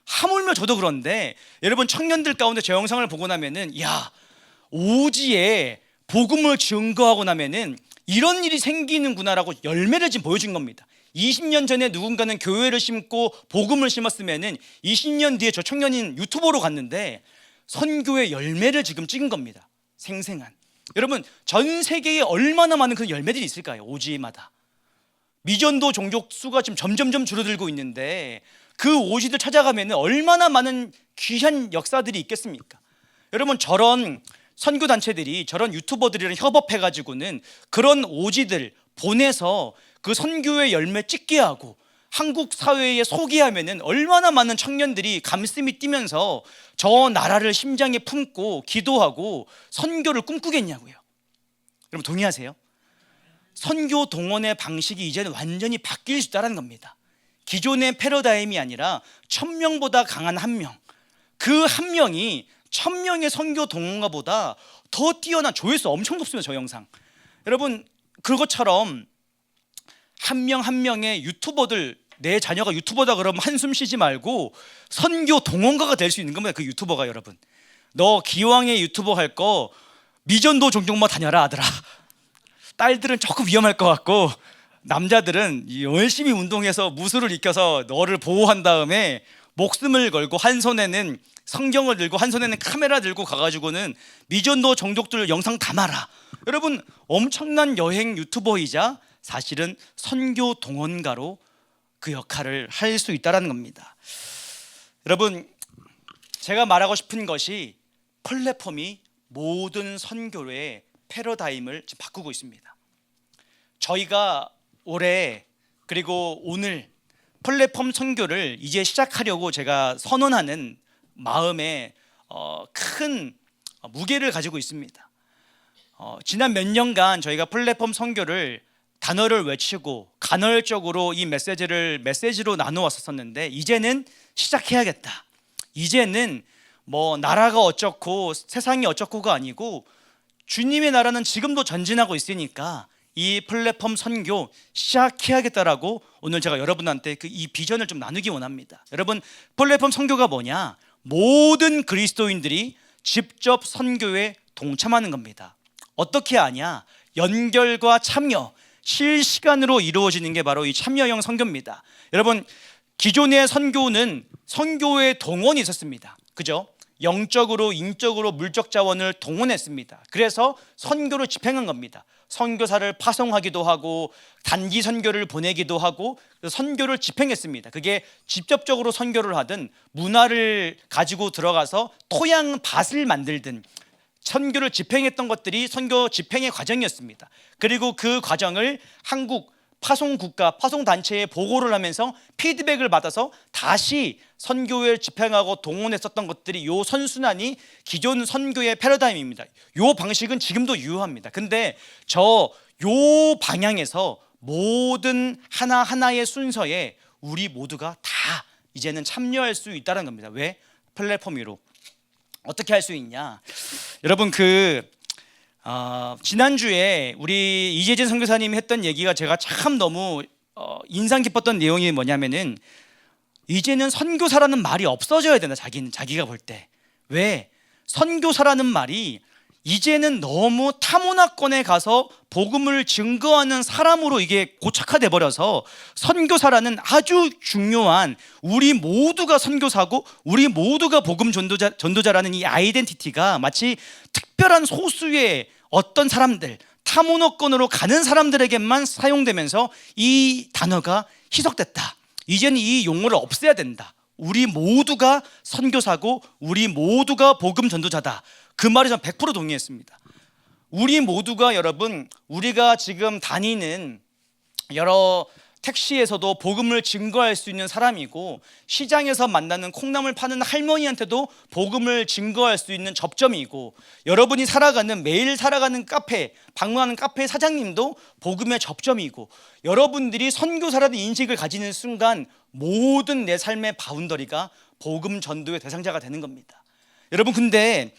하물며 저도 그런데 여러분 청년들 가운데 저 영상을 보고 나면은 야, 오지에 복음을 증거하고 나면은 이런 일이 생기는구나라고 열매를 지금 보여준 겁니다. 20년 전에 누군가는 교회를 심고 복음을 심었으면은 20년 뒤에 저 청년인 유튜버로 갔는데 선교의 열매를 지금 찍은 겁니다. 생생한. 여러분 전 세계에 얼마나 많은 그런 열매들이 있을까요? 오지마다. 미전도 종족 수가 지금 점점점 줄어들고 있는데 그 오지들 찾아가면 얼마나 많은 귀한 역사들이 있겠습니까? 여러분 저런 선교단체들이 저런 유튜버들이랑 협업해가지고는 그런 오지들 보내서 그 선교의 열매 찍게 하고 한국 사회에 소개하면은 얼마나 많은 청년들이 가슴이 뛰면서 저 나라를 심장에 품고 기도하고 선교를 꿈꾸겠냐고요. 여러분 동의하세요? 선교 동원의 방식이 이제는 완전히 바뀔 수 있다는 겁니다. 기존의 패러다임이 아니라 1000명보다 강한 한 명, 그 한 명이 1000명의 선교 동원가보다 더 뛰어난, 조회수 엄청 높습니다. 저 영상. 여러분 그것처럼 한 명 한 명의 유튜버들, 내 자녀가 유튜버다 그러면 한숨 쉬지 말고 선교 동원가가 될 수 있는 겁니다. 그 유튜버가. 여러분 너 기왕에 유튜버 할 거 미전도 종족만 다녀라 아들아. 딸들은 조금 위험할 것 같고 남자들은 열심히 운동해서 무술을 익혀서 너를 보호한 다음에 목숨을 걸고 한 손에는 성경을 들고 한 손에는 카메라 들고 가가지고는 미전도 종족들 영상 담아라. 여러분 엄청난 여행 유튜버이자 사실은 선교 동원가로 그 역할을 할 수 있다는 겁니다. 여러분 제가 말하고 싶은 것이 플랫폼이 모든 선교의 패러다임을 지금 바꾸고 있습니다. 저희가 올해 그리고 오늘 플랫폼 선교를 이제 시작하려고 제가 선언하는 마음에 큰 무게를 가지고 있습니다. 지난 몇 년간 저희가 플랫폼 선교를 단어를 외치고 간헐적으로 이 메시지로 나누었었는데 이제는 시작해야겠다. 이제는 뭐 나라가 어쩌고 세상이 어쩌고가 아니고 주님의 나라는 지금도 전진하고 있으니까 이 플랫폼 선교 시작해야겠다라고 오늘 제가 여러분한테 이 비전을 좀 나누기 원합니다. 여러분 플랫폼 선교가 뭐냐? 모든 그리스도인들이 직접 선교에 동참하는 겁니다. 어떻게 하냐? 연결과 참여, 실시간으로 이루어지는 게 바로 이 참여형 선교입니다. 여러분 기존의 선교는 선교의 동원이 있었습니다. 그죠? 영적으로, 인적으로, 물적 자원을 동원했습니다. 그래서 선교를 집행한 겁니다. 선교사를 파송하기도 하고 단기 선교를 보내기도 하고 선교를 집행했습니다. 그게 직접적으로 선교를 하든 문화를 가지고 들어가서 토양 밭을 만들든 선교를 집행했던 것들이 선교 집행의 과정이었습니다. 그리고 그 과정을 한국 파송국가, 파송단체에 보고를 하면서 피드백을 받아서 다시 선교에 집행하고 동원했었던 것들이 요 선순환이 기존 선교의 패러다임입니다. 요 방식은 지금도 유효합니다. 근데 요 방향에서 모든 하나하나의 순서에 우리 모두가 다 이제는 참여할 수 있다는 겁니다. 왜? 플랫폼 위로. 어떻게 할 수 있냐? 여러분 지난주에 우리 이재진 선교사님이 했던 얘기가 제가 참 너무 인상 깊었던 내용이 뭐냐면은 이제는 선교사라는 말이 없어져야 된다. 자기가 볼 때. 왜? 선교사라는 말이 이제는 너무 타문화권에 가서 복음을 증거하는 사람으로 이게 고착화돼 버려서 선교사라는 아주 중요한, 우리 모두가 선교사고 우리 모두가 복음 전도자라는 이 아이덴티티가 마치 특별한 소수의 어떤 사람들, 타문화권으로 가는 사람들에게만 사용되면서 이 단어가 희석됐다. 이제는 이 용어를 없애야 된다. 우리 모두가 선교사고 우리 모두가 복음 전도자다. 그 말에 저는 100% 동의했습니다. 우리 모두가, 여러분, 우리가 지금 다니는 여러 택시에서도 복음을 증거할 수 있는 사람이고, 시장에서 만나는 콩나물 파는 할머니한테도 복음을 증거할 수 있는 접점이고, 여러분이 매일 살아가는 카페, 방문하는 카페 사장님도 복음의 접점이고, 여러분들이 선교사라는 인식을 가지는 순간 모든 내 삶의 바운더리가 복음 전도의 대상자가 되는 겁니다. 여러분, 근데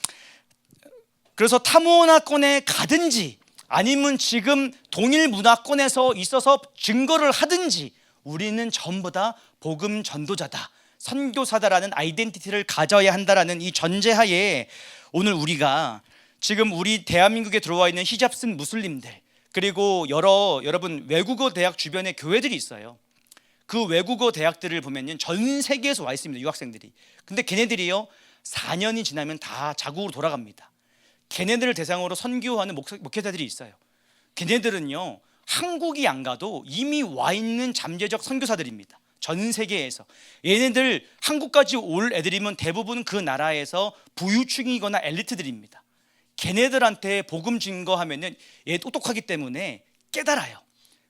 그래서 타문화권에 가든지 아니면 지금 동일 문화권에서 있어서 증거를 하든지 우리는 전부 다 복음 전도자다, 선교사다라는 아이덴티티를 가져야 한다라는 이 전제하에 오늘 우리가 지금 우리 대한민국에 들어와 있는 히잡 쓴 무슬림들, 그리고 여러분 외국어 대학 주변에 교회들이 있어요. 그 외국어 대학들을 보면요, 전 세계에서 와 있습니다, 유학생들이. 근데 걔네들이요 4년이 지나면 다 자국으로 돌아갑니다. 걔네들을 대상으로 선교하는 목회자들이 있어요. 걔네들은요 한국이 안 가도 이미 와 있는 잠재적 선교사들입니다. 전 세계에서. 얘네들 한국까지 올 애들이면 대부분 그 나라에서 부유층이거나 엘리트들입니다. 걔네들한테 복음 증거하면은 얘 똑똑하기 때문에 깨달아요.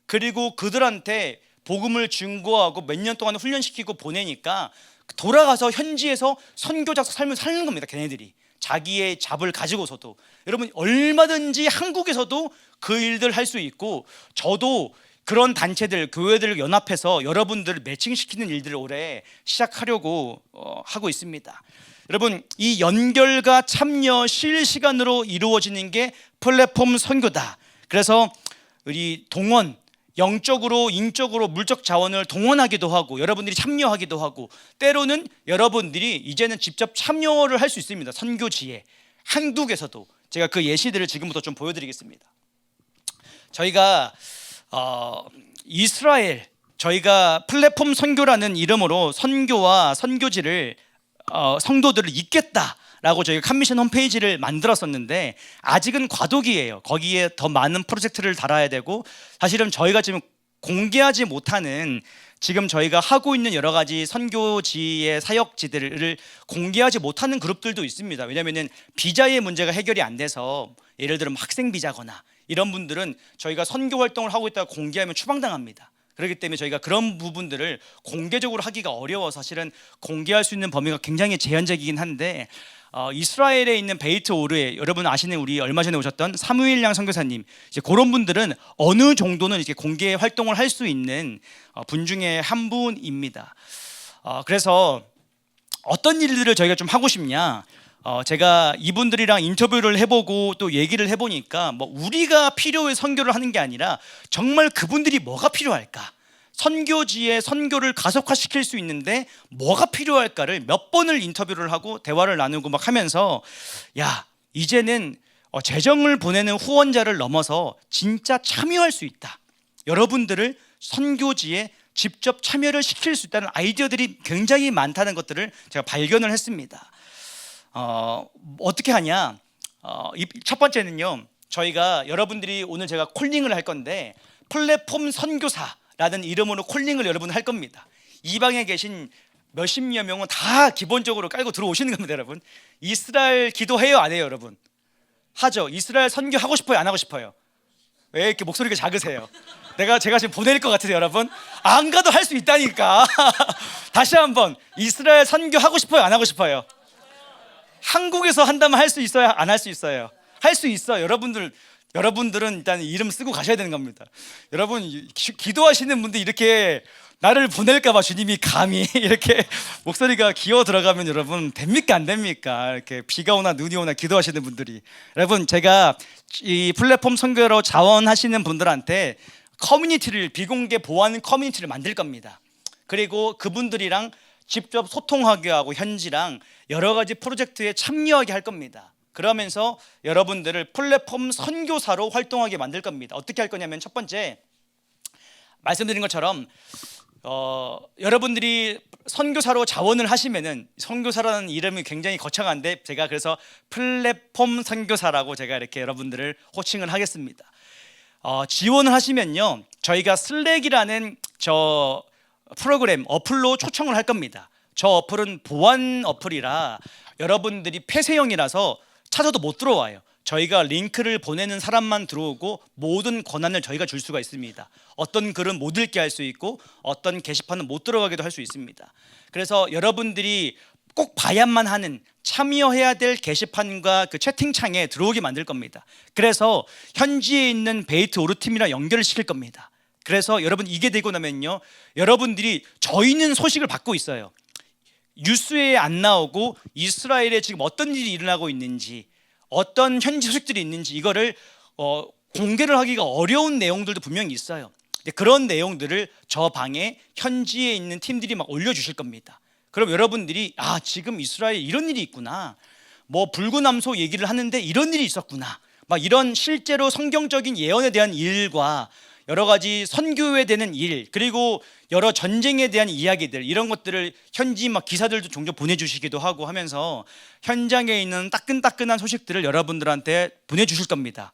그리고 그들한테 복음을 증거하고 몇 년 동안 훈련시키고 보내니까 돌아가서 현지에서 선교자 삶을 사는 겁니다. 걔네들이 자기의 잡을 가지고서도. 여러분, 얼마든지 한국에서도 그 일들 할 수 있고, 저도 그런 단체들, 교회들을 연합해서 여러분들을 매칭시키는 일들을 올해 시작하려고 하고 있습니다. 여러분, 이 연결과 참여 실시간으로 이루어지는 게 플랫폼 선교다. 그래서 우리 동원, 영적으로, 인적으로, 물적 자원을 동원하기도 하고, 여러분들이 참여하기도 하고, 때로는 여러분들이 이제는 직접 참여를 할 수 있습니다. 선교지에. 한국에서도 제가 그 예시들을 지금부터 좀 보여드리겠습니다. 저희가 이스라엘, 저희가 플랫폼 선교라는 이름으로 선교와 선교지를 성도들을 잇겠다라고 저희가 칸미션 홈페이지를 만들었었는데 아직은 과도기예요. 거기에 더 많은 프로젝트를 달아야 되고, 사실은 저희가 지금 공개하지 못하는, 지금 저희가 하고 있는 여러 가지 선교지의 사역지들을 공개하지 못하는 그룹들도 있습니다. 왜냐하면 비자의 문제가 해결이 안 돼서, 예를 들면 학생 비자거나 이런 분들은 저희가 선교 활동을 하고 있다가 공개하면 추방당합니다. 그렇기 때문에 저희가 그런 부분들을 공개적으로 하기가 어려워서 사실은 공개할 수 있는 범위가 굉장히 제한적이긴 한데, 이스라엘에 있는 베이트 오르에, 여러분 아시는 우리 얼마 전에 오셨던 사무엘 양 선교사님, 이제 그런 분들은 어느 정도는 이렇게 공개 활동을 할 수 있는 분 중에 한 분입니다. 그래서 어떤 일들을 저희가 좀 하고 싶냐, 제가 이분들이랑 인터뷰를 해보고 또 얘기를 해보니까 뭐 우리가 필요해 선교를 하는 게 아니라 정말 그분들이 뭐가 필요할까, 선교지에 선교를 가속화시킬 수 있는데 뭐가 필요할까를 몇 번을 인터뷰를 하고 대화를 나누고 막 하면서, 야, 이제는 재정을 보내는 후원자를 넘어서 진짜 참여할 수 있다, 여러분들을 선교지에 직접 참여를 시킬 수 있다는 아이디어들이 굉장히 많다는 것들을 제가 발견을 했습니다. 어떻게 하냐, 첫 번째는요, 저희가 여러분들이 오늘 제가 콜링을 할 건데 플랫폼 선교사라는 이름으로 콜링을 여러분 할 겁니다. 이 방에 계신 몇십여 명은 다 기본적으로 깔고 들어오시는 겁니다. 여러분, 이스라엘 기도해요, 안 해요? 여러분 하죠? 이스라엘 선교하고 싶어요, 안 하고 싶어요? 왜 이렇게 목소리가 작으세요? 제가 지금 보낼 것 같으세요? 여러분, 안 가도 할 수 있다니까. 다시 한번, 이스라엘 선교하고 싶어요, 안 하고 싶어요? 한국에서 한다면 할 수 있어요, 안 할 수 있어요? 할 수 있어요. 여러분들은 일단 이름 쓰고 가셔야 되는 겁니다. 여러분, 기도하시는 분들 이렇게 나를 보낼까 봐 주님이 감히 이렇게 목소리가 기어 들어가면 여러분 됩니까, 안 됩니까? 이렇게 비가 오나 눈이 오나 기도하시는 분들이. 여러분, 제가 이 플랫폼 선교로 자원하시는 분들한테 커뮤니티를, 비공개 보안 커뮤니티를 만들 겁니다. 그리고 그분들이랑 직접 소통하게 하고 현지랑 여러 가지 프로젝트에 참여하게 할 겁니다. 그러면서 여러분들을 플랫폼 선교사로 활동하게 만들 겁니다. 어떻게 할 거냐면, 첫 번째, 말씀드린 것처럼 여러분들이 선교사로 자원을 하시면은, 선교사라는 이름이 굉장히 거창한데 제가 그래서 플랫폼 선교사라고 제가 이렇게 여러분들을 호칭을 하겠습니다. 지원을 하시면요, 저희가 슬랙이라는 저 프로그램 어플로 초청을 할 겁니다. 저 어플은 보안 어플이라 여러분들이 폐쇄형이라서 찾아도 못 들어와요. 저희가 링크를 보내는 사람만 들어오고 모든 권한을 저희가 줄 수가 있습니다. 어떤 글은 못 읽게 할 수 있고 어떤 게시판은 못 들어가게도 할 수 있습니다. 그래서 여러분들이 꼭 봐야만 하는, 참여해야 될 게시판과 그 채팅창에 들어오게 만들 겁니다. 그래서 현지에 있는 베이트 오르팀이랑 연결을 시킬 겁니다. 그래서 여러분, 이게 되고 나면요, 여러분들이 저희는 소식을 받고 있어요. 뉴스에 안 나오고 이스라엘에 지금 어떤 일이 일어나고 있는지, 어떤 현지 소식들이 있는지 이거를 공개를 하기가 어려운 내용들도 분명히 있어요. 그런 내용들을 저 방에 현지에 있는 팀들이 막 올려주실 겁니다. 그럼 여러분들이 지금 이스라엘에 이런 일이 있구나, 뭐 불구남소 얘기를 하는데 이런 일이 있었구나, 막 이런 실제로 성경적인 예언에 대한 일과 여러 가지 선교에 되는 일, 그리고 여러 전쟁에 대한 이야기들, 이런 것들을 현지 막 기사들도 종종 보내주시기도 하고 하면서 현장에 있는 따끈따끈한 소식들을 여러분들한테 보내주실 겁니다.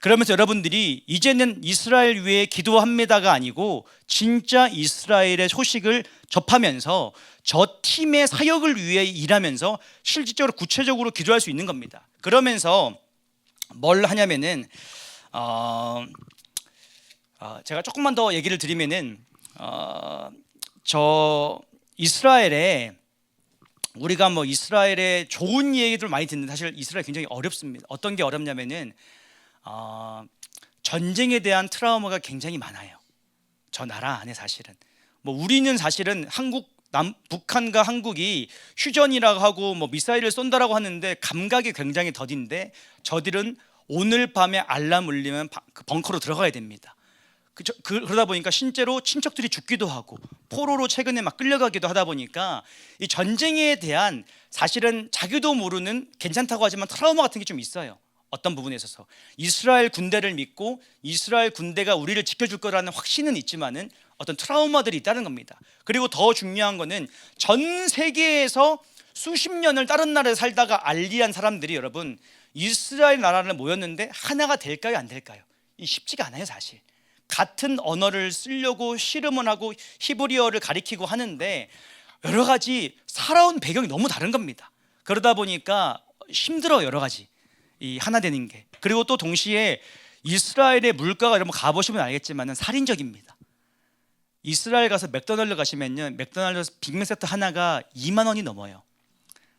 그러면서 여러분들이 이제는 이스라엘 위해 기도합니다가 아니고 진짜 이스라엘의 소식을 접하면서 저 팀의 사역을 위해 일하면서 실질적으로 구체적으로 기도할 수 있는 겁니다. 그러면서 뭘 하냐면은 제가 조금만 더 얘기를 드리면은 저 이스라엘에, 우리가 뭐 이스라엘의 좋은 얘기들 많이 듣는데 사실 이스라엘 굉장히 어렵습니다. 어떤 게 어렵냐면은 전쟁에 대한 트라우마가 굉장히 많아요. 저 나라 안에 사실은 우리는 사실은 북한과 한국이 휴전이라고 하고 미사일을 쏜다라고 하는데 감각이 굉장히 더딘데, 저들은 오늘 밤에 알람 울리면 벙커로 들어가야 됩니다. 그러다 보니까 실제로 친척들이 죽기도 하고 포로로 최근에 막 끌려가기도 하다 보니까 이 전쟁에 대한, 사실은 자기도 모르는, 괜찮다고 하지만 트라우마 같은 게 좀 있어요. 어떤 부분에 있어서 이스라엘 군대를 믿고 이스라엘 군대가 우리를 지켜줄 거라는 확신은 있지만은 어떤 트라우마들이 있다는 겁니다. 그리고 더 중요한 거는 전 세계에서 수십 년을 다른 나라에 살다가 알리한 사람들이, 여러분, 이스라엘 나라를 모였는데 하나가 될까요, 안 될까요? 쉽지가 않아요. 사실 같은 언어를 쓰려고 씨름을 하고 히브리어를 가리키고 하는데 여러 가지 살아온 배경이 너무 다른 겁니다. 그러다 보니까 힘들어요, 여러 가지 이 하나 되는 게. 그리고 또 동시에 이스라엘의 물가가, 여러분 가보시면 알겠지만 살인적입니다. 이스라엘 가서 맥도날드 가시면요, 맥도날드 빅맥 세트 하나가 2만 원이 넘어요.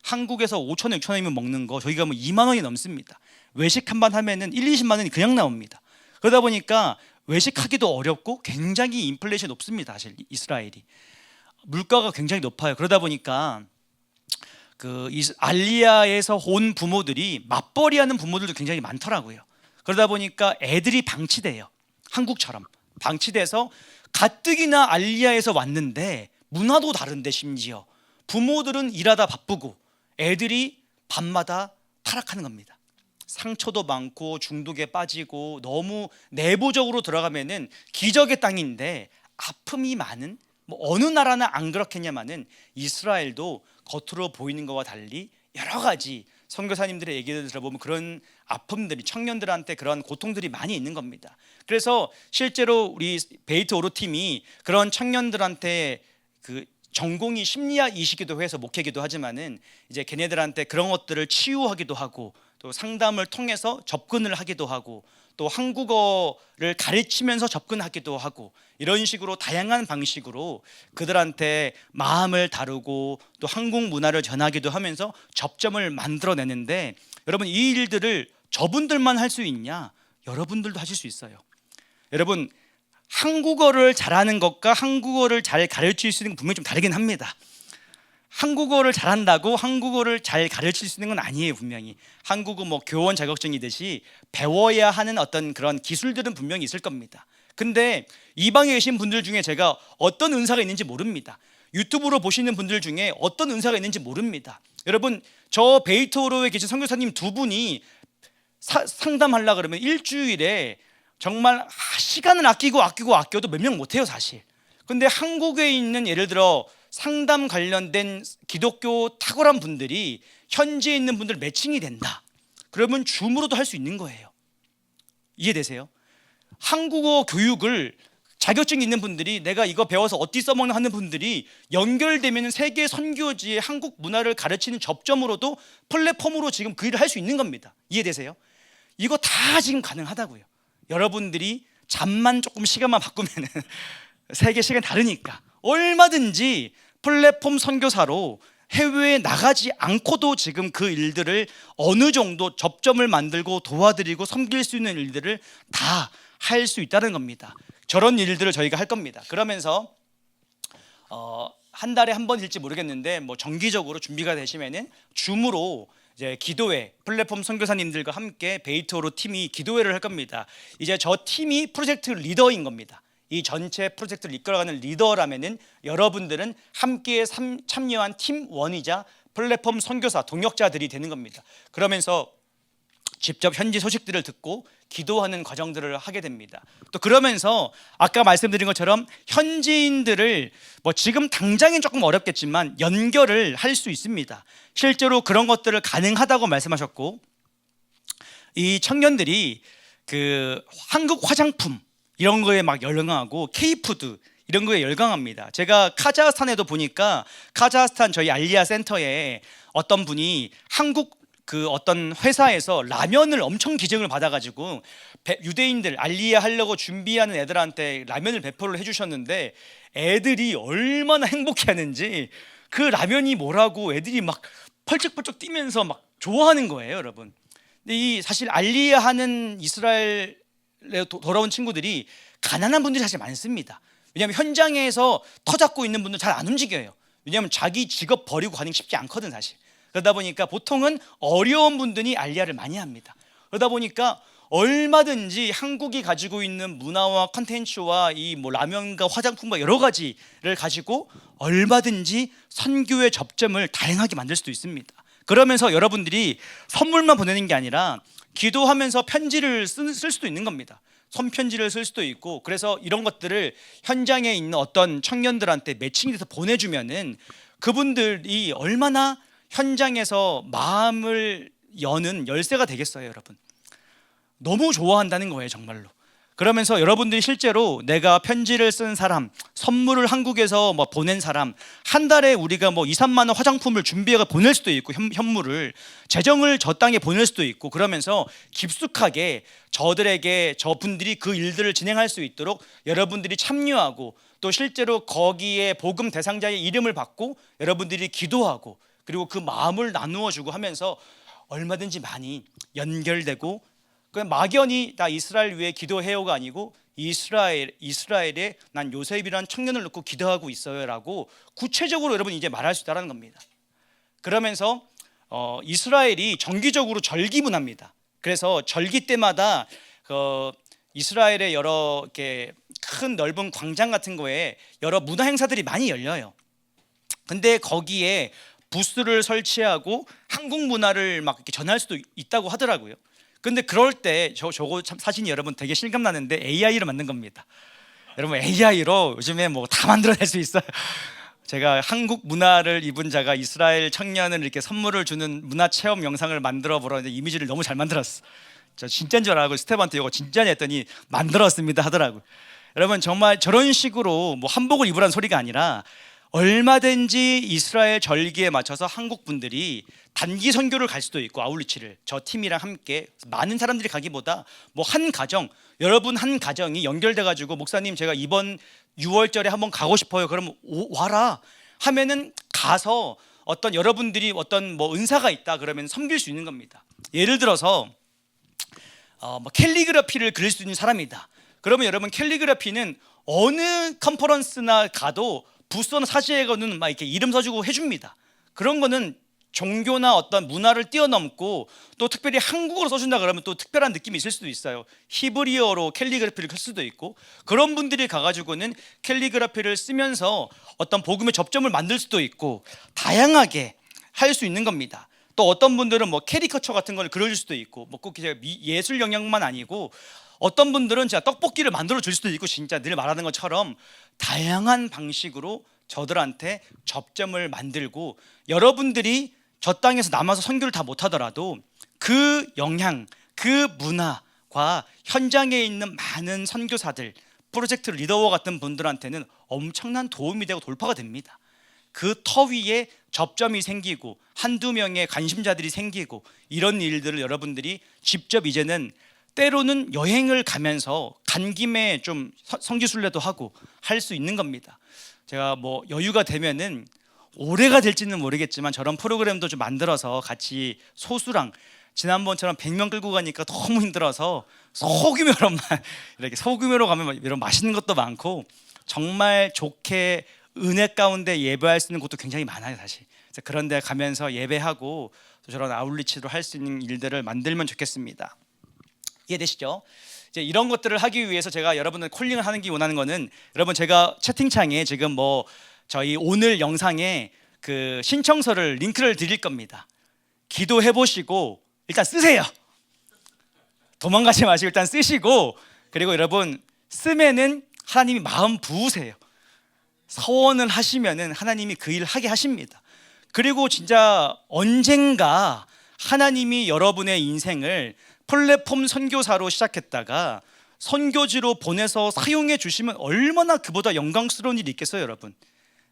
한국에서 5천 원, 6천 원이면 먹는 거 저희가 2만 원이 넘습니다. 외식 한 번 하면은 1, 20만 원이 그냥 나옵니다. 그러다 보니까 외식하기도 어렵고 굉장히 인플레이션이 높습니다. 사실 이스라엘이 물가가 굉장히 높아요. 그러다 보니까 알리야에서 온 부모들이 맞벌이하는 부모들도 굉장히 많더라고요. 그러다 보니까 애들이 방치돼요. 한국처럼 방치돼서 가뜩이나 알리야에서 왔는데 문화도 다른데, 심지어 부모들은 일하다 바쁘고 애들이 밤마다 타락하는 겁니다. 상처도 많고 중독에 빠지고, 너무 내부적으로 들어가면은 기적의 땅인데 아픔이 많은, 어느 나라는 안 그렇겠냐마는 이스라엘도 겉으로 보이는 것과 달리 여러 가지 선교사님들의 얘기를 들어보면 그런 아픔들이, 청년들한테 그런 고통들이 많이 있는 겁니다. 그래서 실제로 우리 베이트 오르 팀이 그런 청년들한테 전공이 심리학이시기도 해서 목회기도 하지만은 이제 걔네들한테 그런 것들을 치유하기도 하고, 또 상담을 통해서 접근을 하기도 하고, 또 한국어를 가르치면서 접근하기도 하고, 이런 식으로 다양한 방식으로 그들한테 마음을 다루고 또 한국 문화를 전하기도 하면서 접점을 만들어내는데, 여러분 이 일들을 저분들만 할 수 있냐? 여러분들도 하실 수 있어요. 여러분, 한국어를 잘하는 것과 한국어를 잘 가르칠 수 있는 건 분명히 좀 다르긴 합니다. 한국어를 잘한다고 한국어를 잘 가르칠 수 있는 건 아니에요. 분명히 한국어 교원 자격증이듯이 배워야 하는 어떤 그런 기술들은 분명히 있을 겁니다. 근데 이 방에 계신 분들 중에 제가 어떤 은사가 있는지 모릅니다. 유튜브로 보시는 분들 중에 어떤 은사가 있는지 모릅니다. 여러분, 저 베이토로에 계신 선교사님 두 분이 상담하려 그러면 일주일에 정말 시간을 아껴도 몇 명 못해요 사실. 근데 한국에 있는 예를 들어 상담 관련된 기독교 탁월한 분들이 현지에 있는 분들 매칭이 된다, 그러면 줌으로도 할 수 있는 거예요. 이해되세요? 한국어 교육을 자격증 있는 분들이 내가 이거 배워서 어디 써먹나 하는 분들이 연결되면 세계 선교지의 한국 문화를 가르치는 접점으로도 플랫폼으로 지금 그 일을 할 수 있는 겁니다. 이해되세요? 이거 다 지금 가능하다고요. 여러분들이 잠만 조금 시간만 바꾸면 세계 시간 다르니까 얼마든지 플랫폼 선교사로 해외에 나가지 않고도 지금 그 일들을 어느 정도 접점을 만들고 도와드리고 섬길 수 있는 일들을 다 할 수 있다는 겁니다. 저런 일들을 저희가 할 겁니다. 그러면서 한 달에 한 번일지 모르겠는데 뭐 정기적으로 준비가 되시면은 줌으로 이제 기도회, 플랫폼 선교사님들과 함께 베이토로 팀이 기도회를 할 겁니다. 이제 저 팀이 프로젝트 리더인 겁니다. 이 전체 프로젝트를 이끌어가는 리더라면은 여러분들은 함께 참여한 팀원이자 플랫폼 선교사 동역자들이 되는 겁니다. 그러면서 직접 현지 소식들을 듣고 기도하는 과정들을 하게 됩니다. 또 그러면서 아까 말씀드린 것처럼 현지인들을 뭐 지금 당장엔 조금 어렵겠지만 연결을 할 수 있습니다. 실제로 그런 것들을 가능하다고 말씀하셨고, 이 청년들이 그 한국 화장품 이런 거에 막 열광하고 K푸드 이런 거에 열광합니다. 제가 카자흐스탄에도 보니까 카자흐스탄 저희 알리아 센터에 어떤 분이 한국 그 어떤 회사에서 라면을 엄청 기증을 받아가지고 유대인들 알리아 하려고 준비하는 애들한테 라면을 배포를 해주셨는데 애들이 얼마나 행복해하는지, 그 라면이 뭐라고 애들이 막 펄쩍펄쩍 뛰면서 막 좋아하는 거예요, 여러분. 근데 이 사실 알리아 하는 이스라엘에 돌아온 친구들이 가난한 분들이 사실 많습니다. 왜냐하면 현장에서 터잡고 있는 분들 잘 안 움직여요. 왜냐하면 자기 직업 버리고 가는 게 쉽지 않거든 사실. 그러다 보니까 보통은 어려운 분들이 알리아를 많이 합니다. 그러다 보니까 얼마든지 한국이 가지고 있는 문화와 컨텐츠와 이 뭐 라면과 화장품과 여러 가지를 가지고 얼마든지 선교의 접점을 다양하게 만들 수도 있습니다. 그러면서 여러분들이 선물만 보내는 게 아니라 기도하면서 편지를 쓸 수도 있는 겁니다. 손편지를 쓸 수도 있고, 그래서 이런 것들을 현장에 있는 어떤 청년들한테 매칭이 돼서 보내주면은 그분들이 얼마나 현장에서 마음을 여는 열쇠가 되겠어요, 여러분. 너무 좋아한다는 거예요, 정말로. 그러면서 여러분들이 실제로 내가 편지를 쓴 사람, 선물을 한국에서 뭐 보낸 사람, 한 달에 우리가 뭐 2, 3만 원 화장품을 준비해서 보낼 수도 있고, 현물을 재정을 저 땅에 보낼 수도 있고, 그러면서 깊숙하게 저들에게 저분들이 그 일들을 진행할 수 있도록 여러분들이 참여하고, 또 실제로 거기에 복음 대상자의 이름을 받고 여러분들이 기도하고, 그리고 그 마음을 나누어 주고 하면서 얼마든지 많이 연결되고, 그냥 막연히 다 이스라엘 위해 기도해요가 아니고 이스라엘에 난 요셉이라는 청년을 놓고 기도하고 있어요라고 구체적으로 여러분 이제 말할 수 있다는 겁니다. 그러면서 이스라엘이 정기적으로 절기 문화입니다. 그래서 절기 때마다 이스라엘의 여러 이렇게 큰 넓은 광장 같은 거에 여러 문화 행사들이 많이 열려요. 근데 거기에 부스를 설치하고 한국 문화를 막 이렇게 전할 수도 있다고 하더라고요. 근데 그럴 때 저거 참 사진이 여러분 되게 실감 나는데 AI로 만든 겁니다. 여러분 AI로 요즘에 뭐 다 만들어낼 수 있어요. 제가 한국 문화를 입은 자가 이스라엘 청년을 이렇게 선물을 주는 문화 체험 영상을 만들어 보라는데 이미지를 너무 잘 만들었어. 저 진짜인 줄 알고 스텝한테 이거 진짜냐 했더니 만들었습니다 하더라고요. 여러분 정말 저런 식으로 뭐 한복을 입으라는 소리가 아니라 얼마든지 이스라엘 절기에 맞춰서 한국 분들이 단기 선교를 갈 수도 있고, 아울리치를 저 팀이랑 함께 많은 사람들이 가기보다 뭐 한 가정, 여러분 한 가정이 연결돼 가지고 목사님 제가 이번 6월절에 한번 가고 싶어요. 그러면 와라 하면은 가서 어떤 여러분들이 어떤 뭐 은사가 있다 그러면 섬길 수 있는 겁니다. 예를 들어서 뭐 캘리그라피를 그릴 수 있는 사람이다. 그러면 여러분 캘리그라피는 어느 컨퍼런스나 가도 부스나 사지에 거는 막 이렇게 이름 써주고 해줍니다. 그런 거는 종교나 어떤 문화를 뛰어넘고 또 특별히 한국어로 써준다 그러면 또 특별한 느낌이 있을 수도 있어요. 히브리어로 캘리그라피를 쓸 수도 있고, 그런 분들이 가가지고는 캘리그라피를 쓰면서 어떤 복음의 접점을 만들 수도 있고, 다양하게 할 수 있는 겁니다. 또 어떤 분들은 뭐 캐리커처 같은 걸 그려줄 수도 있고, 뭐 꼭 예술 영역만 아니고 어떤 분들은 진짜 떡볶이를 만들어 줄 수도 있고, 진짜 늘 말하는 것처럼 다양한 방식으로 저들한테 접점을 만들고, 여러분들이 저 땅에서 남아서 선교를 다 못하더라도 그 영향, 그 문화과 현장에 있는 많은 선교사들, 프로젝트 리더와 같은 분들한테는 엄청난 도움이 되고 돌파가 됩니다. 그 터 위에 접점이 생기고 한두 명의 관심자들이 생기고, 이런 일들을 여러분들이 직접 이제는 때로는 여행을 가면서 간 김에 좀 성지순례도 하고 할 수 있는 겁니다. 제가 뭐 여유가 되면은 올해가 될지는 모르겠지만 저런 프로그램도 좀 만들어서 같이 소수랑, 지난번처럼 100명 끌고 가니까 너무 힘들어서 소규모로만 이렇게, 소규모로 가면 이런 맛있는 것도 많고 정말 좋게 은혜 가운데 예배할 수 있는 곳도 굉장히 많아요 사실. 그래서 그런 데 가면서 예배하고 또 저런 아울리치로 할 수 있는 일들을 만들면 좋겠습니다. 이해되시죠? 이제 이런 것들을 하기 위해서 제가 여러분들 콜링을 하는 게 원하는 거는, 여러분 제가 채팅창에 지금 뭐 저희 오늘 영상에 그 신청서를 링크를 드릴 겁니다. 기도해 보시고 일단 쓰세요. 도망가지 마시고 일단 쓰시고, 그리고 여러분 쓰면은 하나님이 마음 부으세요. 서원을 하시면은 하나님이 그 일 하게 하십니다. 그리고 진짜 언젠가 하나님이 여러분의 인생을 플랫폼 선교사로 시작했다가 선교지로 보내서 사용해 주시면 얼마나 그보다 영광스러운 일이 있겠어요 여러분.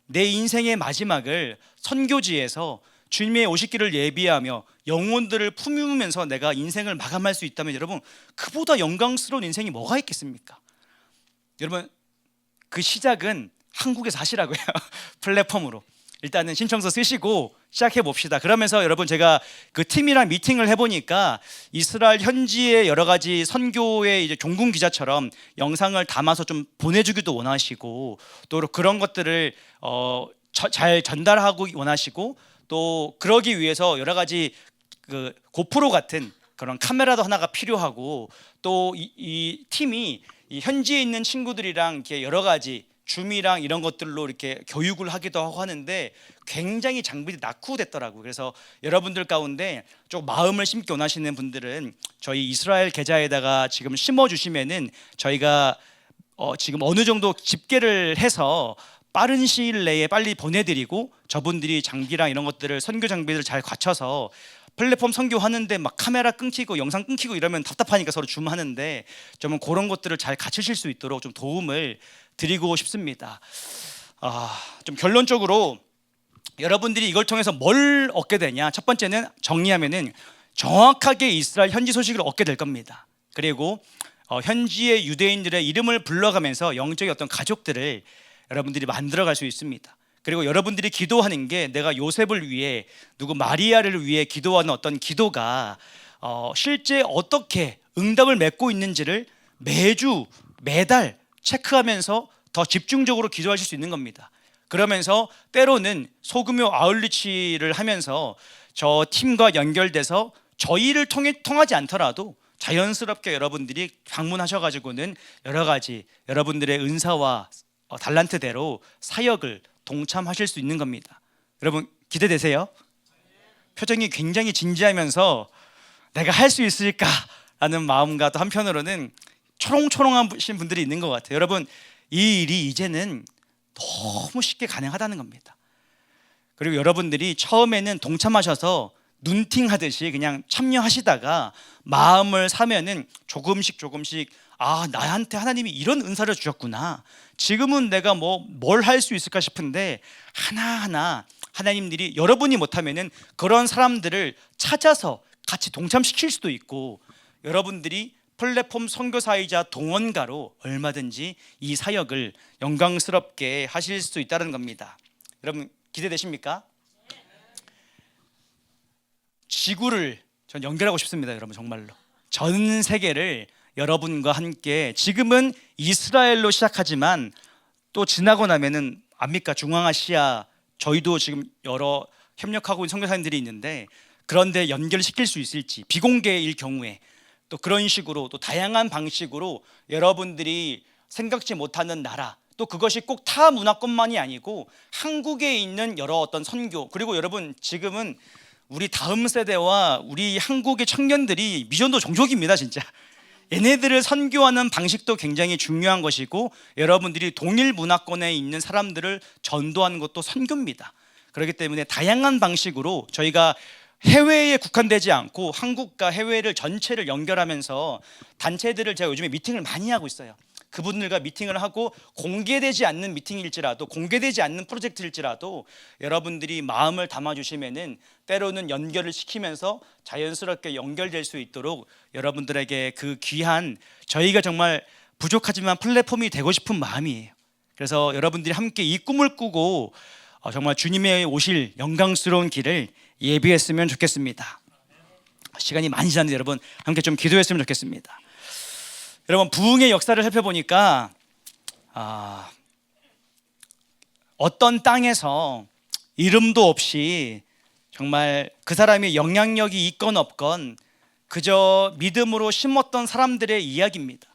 내 인생의 마지막을 선교지에서 주님의 오시기를 예비하며 영혼들을 품으면서 내가 인생을 마감할 수 있다면, 여러분 그보다 영광스러운 인생이 뭐가 있겠습니까? 여러분 그 시작은 한국에서 하시라고요. 플랫폼으로 일단은 신청서 쓰시고 시작해 봅시다. 그러면서 여러분 제가 그 팀이랑 미팅을 해보니까 이스라엘 현지의 여러 가지 선교의 이제 종군 기자처럼 영상을 담아서 좀 보내주기도 원하시고, 또 그런 것들을 잘 전달하고 원하시고, 또 그러기 위해서 여러 가지 그 고프로 같은 그런 카메라도 하나가 필요하고, 또 이 팀이 이 현지에 있는 친구들이랑 이렇게 여러 가지 줌이랑 이런 것들로 이렇게 교육을 하기도 하고 하는데 굉장히 장비들이 낙후됐더라고요. 그래서 여러분들 가운데 좀 마음을 심기 원하시는 분들은 저희 이스라엘 계좌에다가 지금 심어주시면은 저희가 지금 어느 정도 집계를 해서 빠른 시일 내에 빨리 보내드리고, 저분들이 장비랑 이런 것들을, 선교 장비를 잘 갖춰서 플랫폼 선교하는데 막 카메라 끊기고 영상 끊기고 이러면 답답하니까 서로 줌하는데 좀 그런 것들을 잘 갖추실 수 있도록 좀 도움을 드리고 싶습니다. 좀 결론적으로 여러분들이 이걸 통해서 뭘 얻게 되냐? 첫 번째는 정리하면은 정확하게 이스라엘 현지 소식을 얻게 될 겁니다. 그리고 현지의 유대인들의 이름을 불러가면서 영적인 어떤 가족들을 여러분들이 만들어갈 수 있습니다. 그리고 여러분들이 기도하는 게, 내가 요셉을 위해, 누구 마리아를 위해 기도하는 어떤 기도가 실제 어떻게 응답을 맺고 있는지를 매주 매달 체크하면서 더 집중적으로 기도하실 수 있는 겁니다. 그러면서 때로는 소규모 아울리치를 하면서 저 팀과 연결돼서 저희를 통하지 않더라도 자연스럽게 여러분들이 방문하셔가지고는 여러 가지 여러분들의 은사와 달란트대로 사역을 동참하실 수 있는 겁니다. 여러분 기대되세요? 표정이 굉장히 진지하면서 내가 할 수 있을까라는 마음과 또 한편으로는 초롱초롱하신 분들이 있는 것 같아요. 여러분 이 일이 이제는 너무 쉽게 가능하다는 겁니다. 그리고 여러분들이 처음에는 동참하셔서 눈팅하듯이 그냥 참여하시다가 마음을 사면은 조금씩 나한테 하나님이 이런 은사를 주셨구나, 지금은 내가 뭘 할 수 있을까 싶은데 하나하나 하나님들이, 여러분이 못하면은 그런 사람들을 찾아서 같이 동참시킬 수도 있고, 여러분들이 플랫폼 선교사이자 동원가로 얼마든지 이 사역을 영광스럽게 하실 수 있다는 겁니다. 여러분 기대되십니까? 지구를 전 연결하고 싶습니다. 여러분 정말로 전 세계를 여러분과 함께, 지금은 이스라엘로 시작하지만 또 지나고 나면은 압니까? 중앙아시아, 저희도 지금 여러 협력하고 있는 선교사님들이 있는데 그런데 연결시킬 수 있을지, 비공개일 경우에 또 그런 식으로 또 다양한 방식으로 여러분들이 생각지 못하는 나라, 또 그것이 꼭 타 문화권만이 아니고 한국에 있는 여러 어떤 선교, 그리고 여러분 지금은 우리 다음 세대와 우리 한국의 청년들이 미전도 종족입니다. 진짜 얘네들을 선교하는 방식도 굉장히 중요한 것이고, 여러분들이 동일 문화권에 있는 사람들을 전도하는 것도 선교입니다. 그렇기 때문에 다양한 방식으로 저희가 해외에 국한되지 않고 한국과 해외를 전체를 연결하면서 단체들을 제가 요즘에 미팅을 많이 하고 있어요. 그분들과 미팅을 하고 공개되지 않는 미팅일지라도, 공개되지 않는 프로젝트일지라도 여러분들이 마음을 담아주시면은 때로는 연결을 시키면서 자연스럽게 연결될 수 있도록 여러분들에게 그 귀한, 저희가 정말 부족하지만 플랫폼이 되고 싶은 마음이에요. 그래서 여러분들이 함께 이 꿈을 꾸고 정말 주님의 오실 영광스러운 길을 예비했으면 좋겠습니다. 시간이 많이 지났는데 여러분 함께 좀 기도했으면 좋겠습니다. 여러분, 부흥의 역사를 살펴보니까 어떤 땅에서 이름도 없이 정말 그 사람이 영향력이 있건 없건 그저 믿음으로 심었던 사람들의 이야기입니다.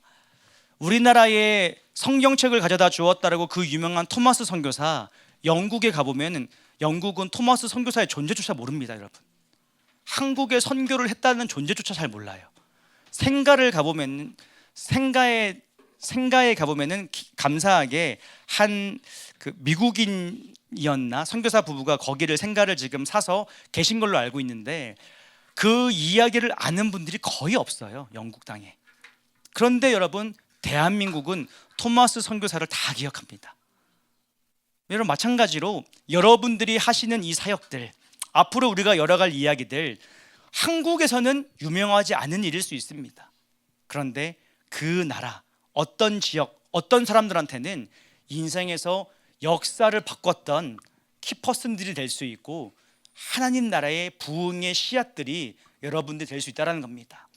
우리나라에 성경책을 가져다 주었다라고 그 유명한 토마스 선교사, 영국에 가보면 영국은 토마스 선교사의 존재조차 모릅니다. 여러분, 한국에 선교를 했다는 존재조차 잘 몰라요. 생가를 가보면 생가에 가보면은 감사하게 한 그 미국인이었나 선교사 부부가 거기를 생가를 지금 사서 계신 걸로 알고 있는데 그 이야기를 아는 분들이 거의 없어요, 영국 땅에. 그런데 여러분, 대한민국은 토마스 선교사를 다 기억합니다. 여러분, 마찬가지로 여러분들이 하시는 이 사역들, 앞으로 우리가 열어갈 이야기들, 한국에서는 유명하지 않은 일일 수 있습니다. 그런데 그 나라, 어떤 지역, 어떤 사람들한테는 인생에서 역사를 바꿨던 키퍼슨들이 될 수 있고 하나님 나라의 부흥의 씨앗들이 여러분들이 될 수 있다는 겁니다.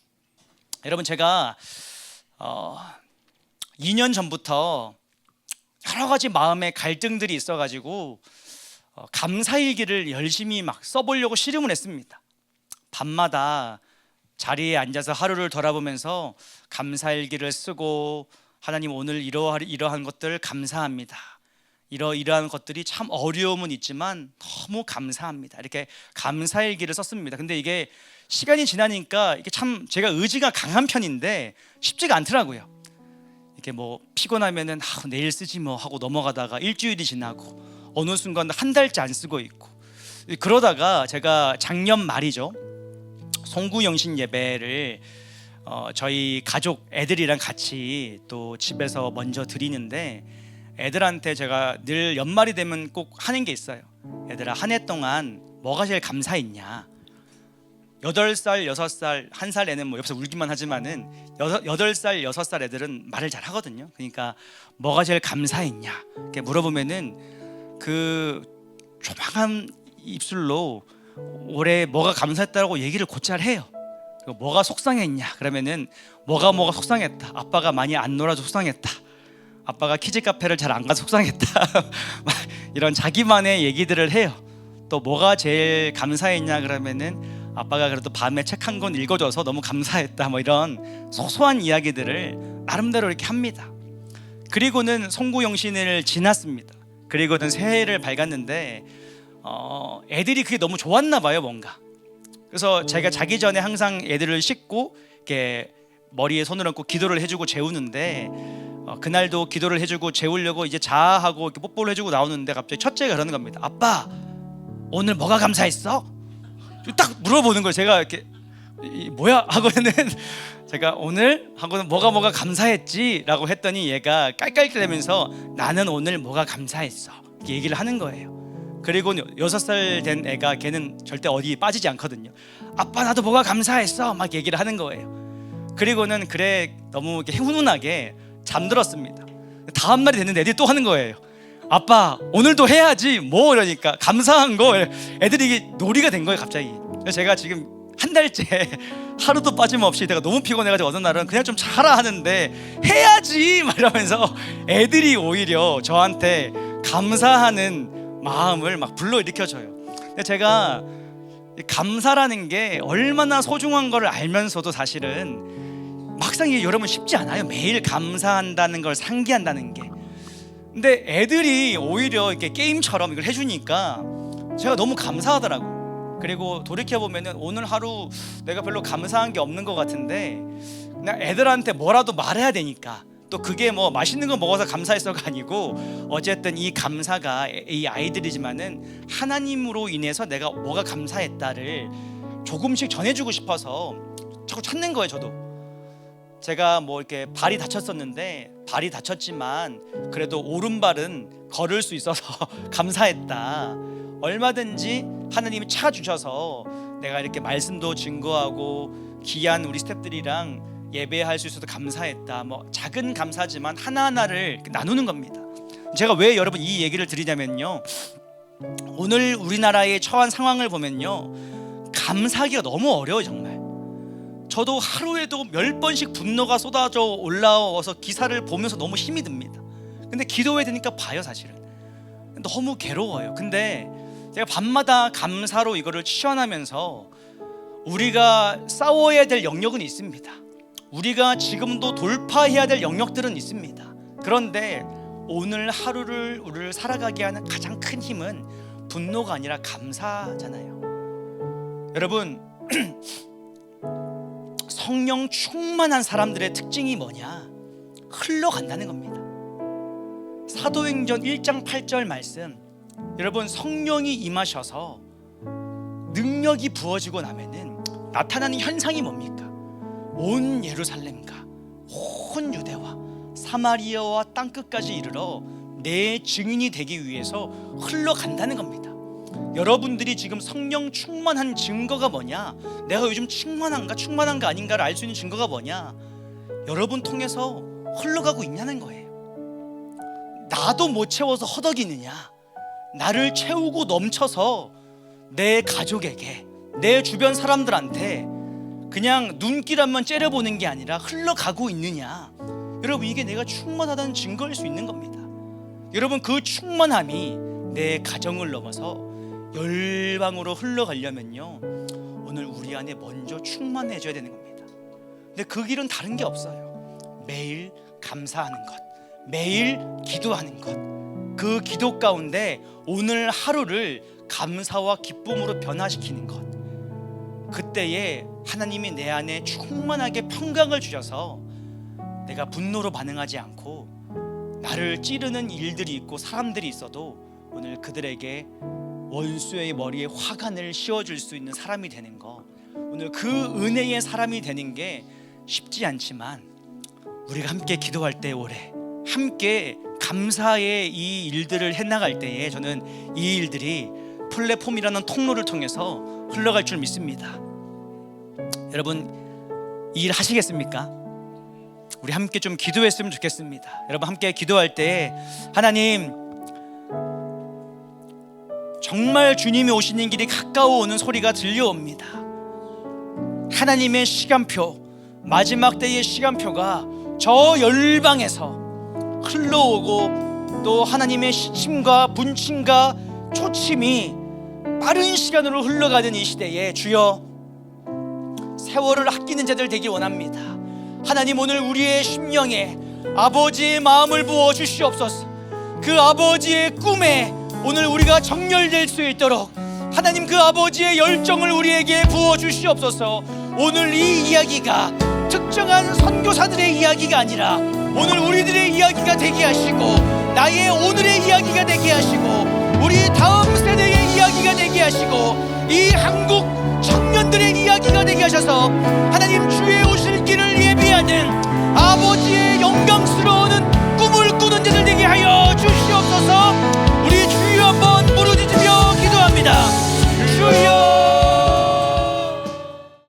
여러분, 제가 2년 전부터 여러 가지 마음의 갈등들이 있어가지고 감사일기를 열심히 막 써보려고 씨름을 했습니다. 밤마다 자리에 앉아서 하루를 돌아보면서 감사일기를 쓰고, 하나님 오늘 이러한 것들 감사합니다. 이러한 것들이 참 어려움은 있지만 너무 감사합니다. 이렇게 감사일기를 썼습니다. 근데 이게 시간이 지나니까 이게 참 제가 의지가 강한 편인데 쉽지가 않더라고요. 이렇게 뭐 피곤하면은 내일 쓰지 뭐 하고 넘어가다가 일주일이 지나고 어느 순간 한 달째 안 쓰고 있고, 그러다가 제가 작년 말이죠, 송구영신 예배를 저희 가족 애들이랑 같이 또 집에서 먼저 드리는데, 애들한테 제가 늘 연말이 되면 꼭 하는 게 있어요. 얘들아, 한 해 동안 뭐가 제일 감사했냐. 8살, 6살, 1살 애는 뭐 옆에서 울기만 하지만은 8살, 6살 애들은 말을 잘 하거든요. 그러니까 뭐가 제일 감사했냐 이렇게 물어보면은 그 조망한 입술로 올해 뭐가 감사했다고 얘기를 곧잘 해요. 뭐가 속상했냐 그러면은 뭐가 속상했다. 아빠가 많이 안 놀아서 속상했다. 아빠가 키즈 카페를 잘 안 가서 속상했다. 이런 자기만의 얘기들을 해요. 또 뭐가 제일 감사했냐 그러면은 아빠가 그래도 밤에 책 한 권 읽어줘서 너무 감사했다. 뭐 이런 소소한 이야기들을 나름대로 이렇게 합니다. 그리고는 송구영신을 지났습니다. 그리고는 새해를 밝았는데 애들이 그게 너무 좋았나 봐요, 뭔가. 그래서 제가 자기 전에 항상 애들을 씻고 이렇게 머리에 손을 얹고 기도를 해주고 재우는데 그날도 기도를 해주고 재우려고 이제 자하고 이렇게 뽀뽀를 해주고 나오는데 갑자기 첫째가 그러는 겁니다. 아빠, 오늘 뭐가 감사했어? 딱 물어보는 거예요. 제가 이렇게 뭐야? 하고는 제가 오늘 하고는 뭐가 감사했지? 라고 했더니 얘가 깔깔대면서 나는 오늘 뭐가 감사했어 이렇게 얘기를 하는 거예요. 그리고 6살 된 애가 걔는 절대 어디 빠지지 않거든요. 아빠, 나도 뭐가 감사했어 막 얘기를 하는 거예요. 그리고는 그래 너무 이렇게 훈훈하게 잠들었습니다. 다음 날이 됐는데 애들이 또 하는 거예요. 아빠, 오늘도 해야지 뭐. 이러니까 감사한 거 애들이 이게 놀이가 된 거예요, 갑자기. 그래서 제가 지금 한 달째 하루도 빠짐없이 내가 너무 피곤해가지고 어느 날은 그냥 좀 자라 하는데 해야지 막 이러면서 애들이 오히려 저한테 감사하는 마음을 막 불러일으켜줘요. 근데 제가 감사라는 게 얼마나 소중한 걸 알면서도 사실은 막상 이게 여러분 쉽지 않아요. 매일 감사한다는 걸 상기한다는 게. 근데 애들이 오히려 이렇게 게임처럼 이걸 해주니까 제가 너무 감사하더라고요. 그리고 돌이켜보면은 오늘 하루 내가 별로 감사한 게 없는 것 같은데 그냥 애들한테 뭐라도 말해야 되니까, 또 그게 뭐 맛있는 거 먹어서 감사했어가 아니고 어쨌든 이 감사가 이 아이들이지만은 하나님으로 인해서 내가 뭐가 감사했다를 조금씩 전해주고 싶어서 자꾸 찾는 거예요. 저도 제가 뭐 이렇게 발이 다쳤었는데, 발이 다쳤지만 그래도 오른발은 걸을 수 있어서 감사했다. 얼마든지 하나님이 찾아주셔서 내가 이렇게 말씀도 증거하고 귀한 우리 스태프들이랑 예배할 수 있어서 감사했다. 뭐 작은 감사지만 하나하나를 나누는 겁니다. 제가 왜 여러분 이 얘기를 드리냐면요, 오늘 우리나라의 처한 상황을 보면요, 감사하기가 너무 어려워요. 정말 저도 하루에도 10번씩 분노가 쏟아져 올라와서 기사를 보면서 너무 힘이 듭니다. 근데 기도해야 되니까 봐요. 사실은 너무 괴로워요. 근데 제가 밤마다 감사로 이거를 치환하면서 우리가 싸워야 될 영역은 있습니다. 우리가 지금도 돌파해야 될 영역들은 있습니다. 그런데 오늘 하루를 우리를 살아가게 하는 가장 큰 힘은 분노가 아니라 감사잖아요. 여러분 성령 충만한 사람들의 특징이 뭐냐? 흘러간다는 겁니다. 사도행전 1장 8절 말씀, 여러분 성령이 임하셔서 능력이 부어지고 나면은 나타나는 현상이 뭡니까? 온 예루살렘과 온 유대와 사마리아와 땅끝까지 이르러 내 증인이 되기 위해서 흘러간다는 겁니다. 여러분들이 지금 성령 충만한 증거가 뭐냐? 내가 요즘 충만한가 아닌가를 알 수 있는 증거가 뭐냐? 여러분 통해서 흘러가고 있냐는 거예요. 나도 못 채워서 허덕이느냐? 나를 채우고 넘쳐서 내 가족에게, 내 주변 사람들한테 그냥 눈길 한번 째려보는 게 아니라 흘러가고 있느냐? 여러분 이게 내가 충만하다는 증거일 수 있는 겁니다. 여러분 그 충만함이 내 가정을 넘어서 열방으로 흘러가려면요, 오늘 우리 안에 먼저 충만해져야 되는 겁니다. 근데 그 길은 다른 게 없어요. 매일 감사하는 것, 매일 기도하는 것, 그 기도 가운데 오늘 하루를 감사와 기쁨으로 변화시키는 것. 그때에 하나님이 내 안에 충만하게 평강을 주셔서 내가 분노로 반응하지 않고, 나를 찌르는 일들이 있고 사람들이 있어도 오늘 그들에게 원수의 머리에 화관을 씌워줄 수 있는 사람이 되는 거, 오늘 그 은혜의 사람이 되는 게 쉽지 않지만 우리가 함께 기도할 때, 올해 함께 감사의 이 일들을 해나갈 때에 저는 이 일들이 플랫폼이라는 통로를 통해서 흘러갈 줄 믿습니다. 여러분 이 일 하시겠습니까? 우리 함께 좀 기도했으면 좋겠습니다. 여러분 함께 기도할 때, 하나님 정말 주님이 오시는 길이 가까워오는 소리가 들려옵니다. 하나님의 시간표, 마지막 때의 시간표가 저 열방에서 흘러오고, 또 하나님의 시침과 분침과 초침이 빠른 시간으로 흘러가는 이 시대에 주여 세월을 아끼는 자들 되기 원합니다. 하나님 오늘 우리의 심령에 아버지의 마음을 부어 주시옵소서. 그 아버지의 꿈에 오늘 우리가 정렬될 수 있도록 하나님 그 아버지의 열정을 우리에게 부어 주시옵소서. 오늘 이 이야기가 특정한 선교사들의 이야기가 아니라 오늘 우리들의 이야기가 되게 하시고, 나의 오늘의 이야기가 되게 하시고, 우리 다음 세대의 이야기가 되게 하시고, 이 한국 청년들의 이야기가 되게 하셔서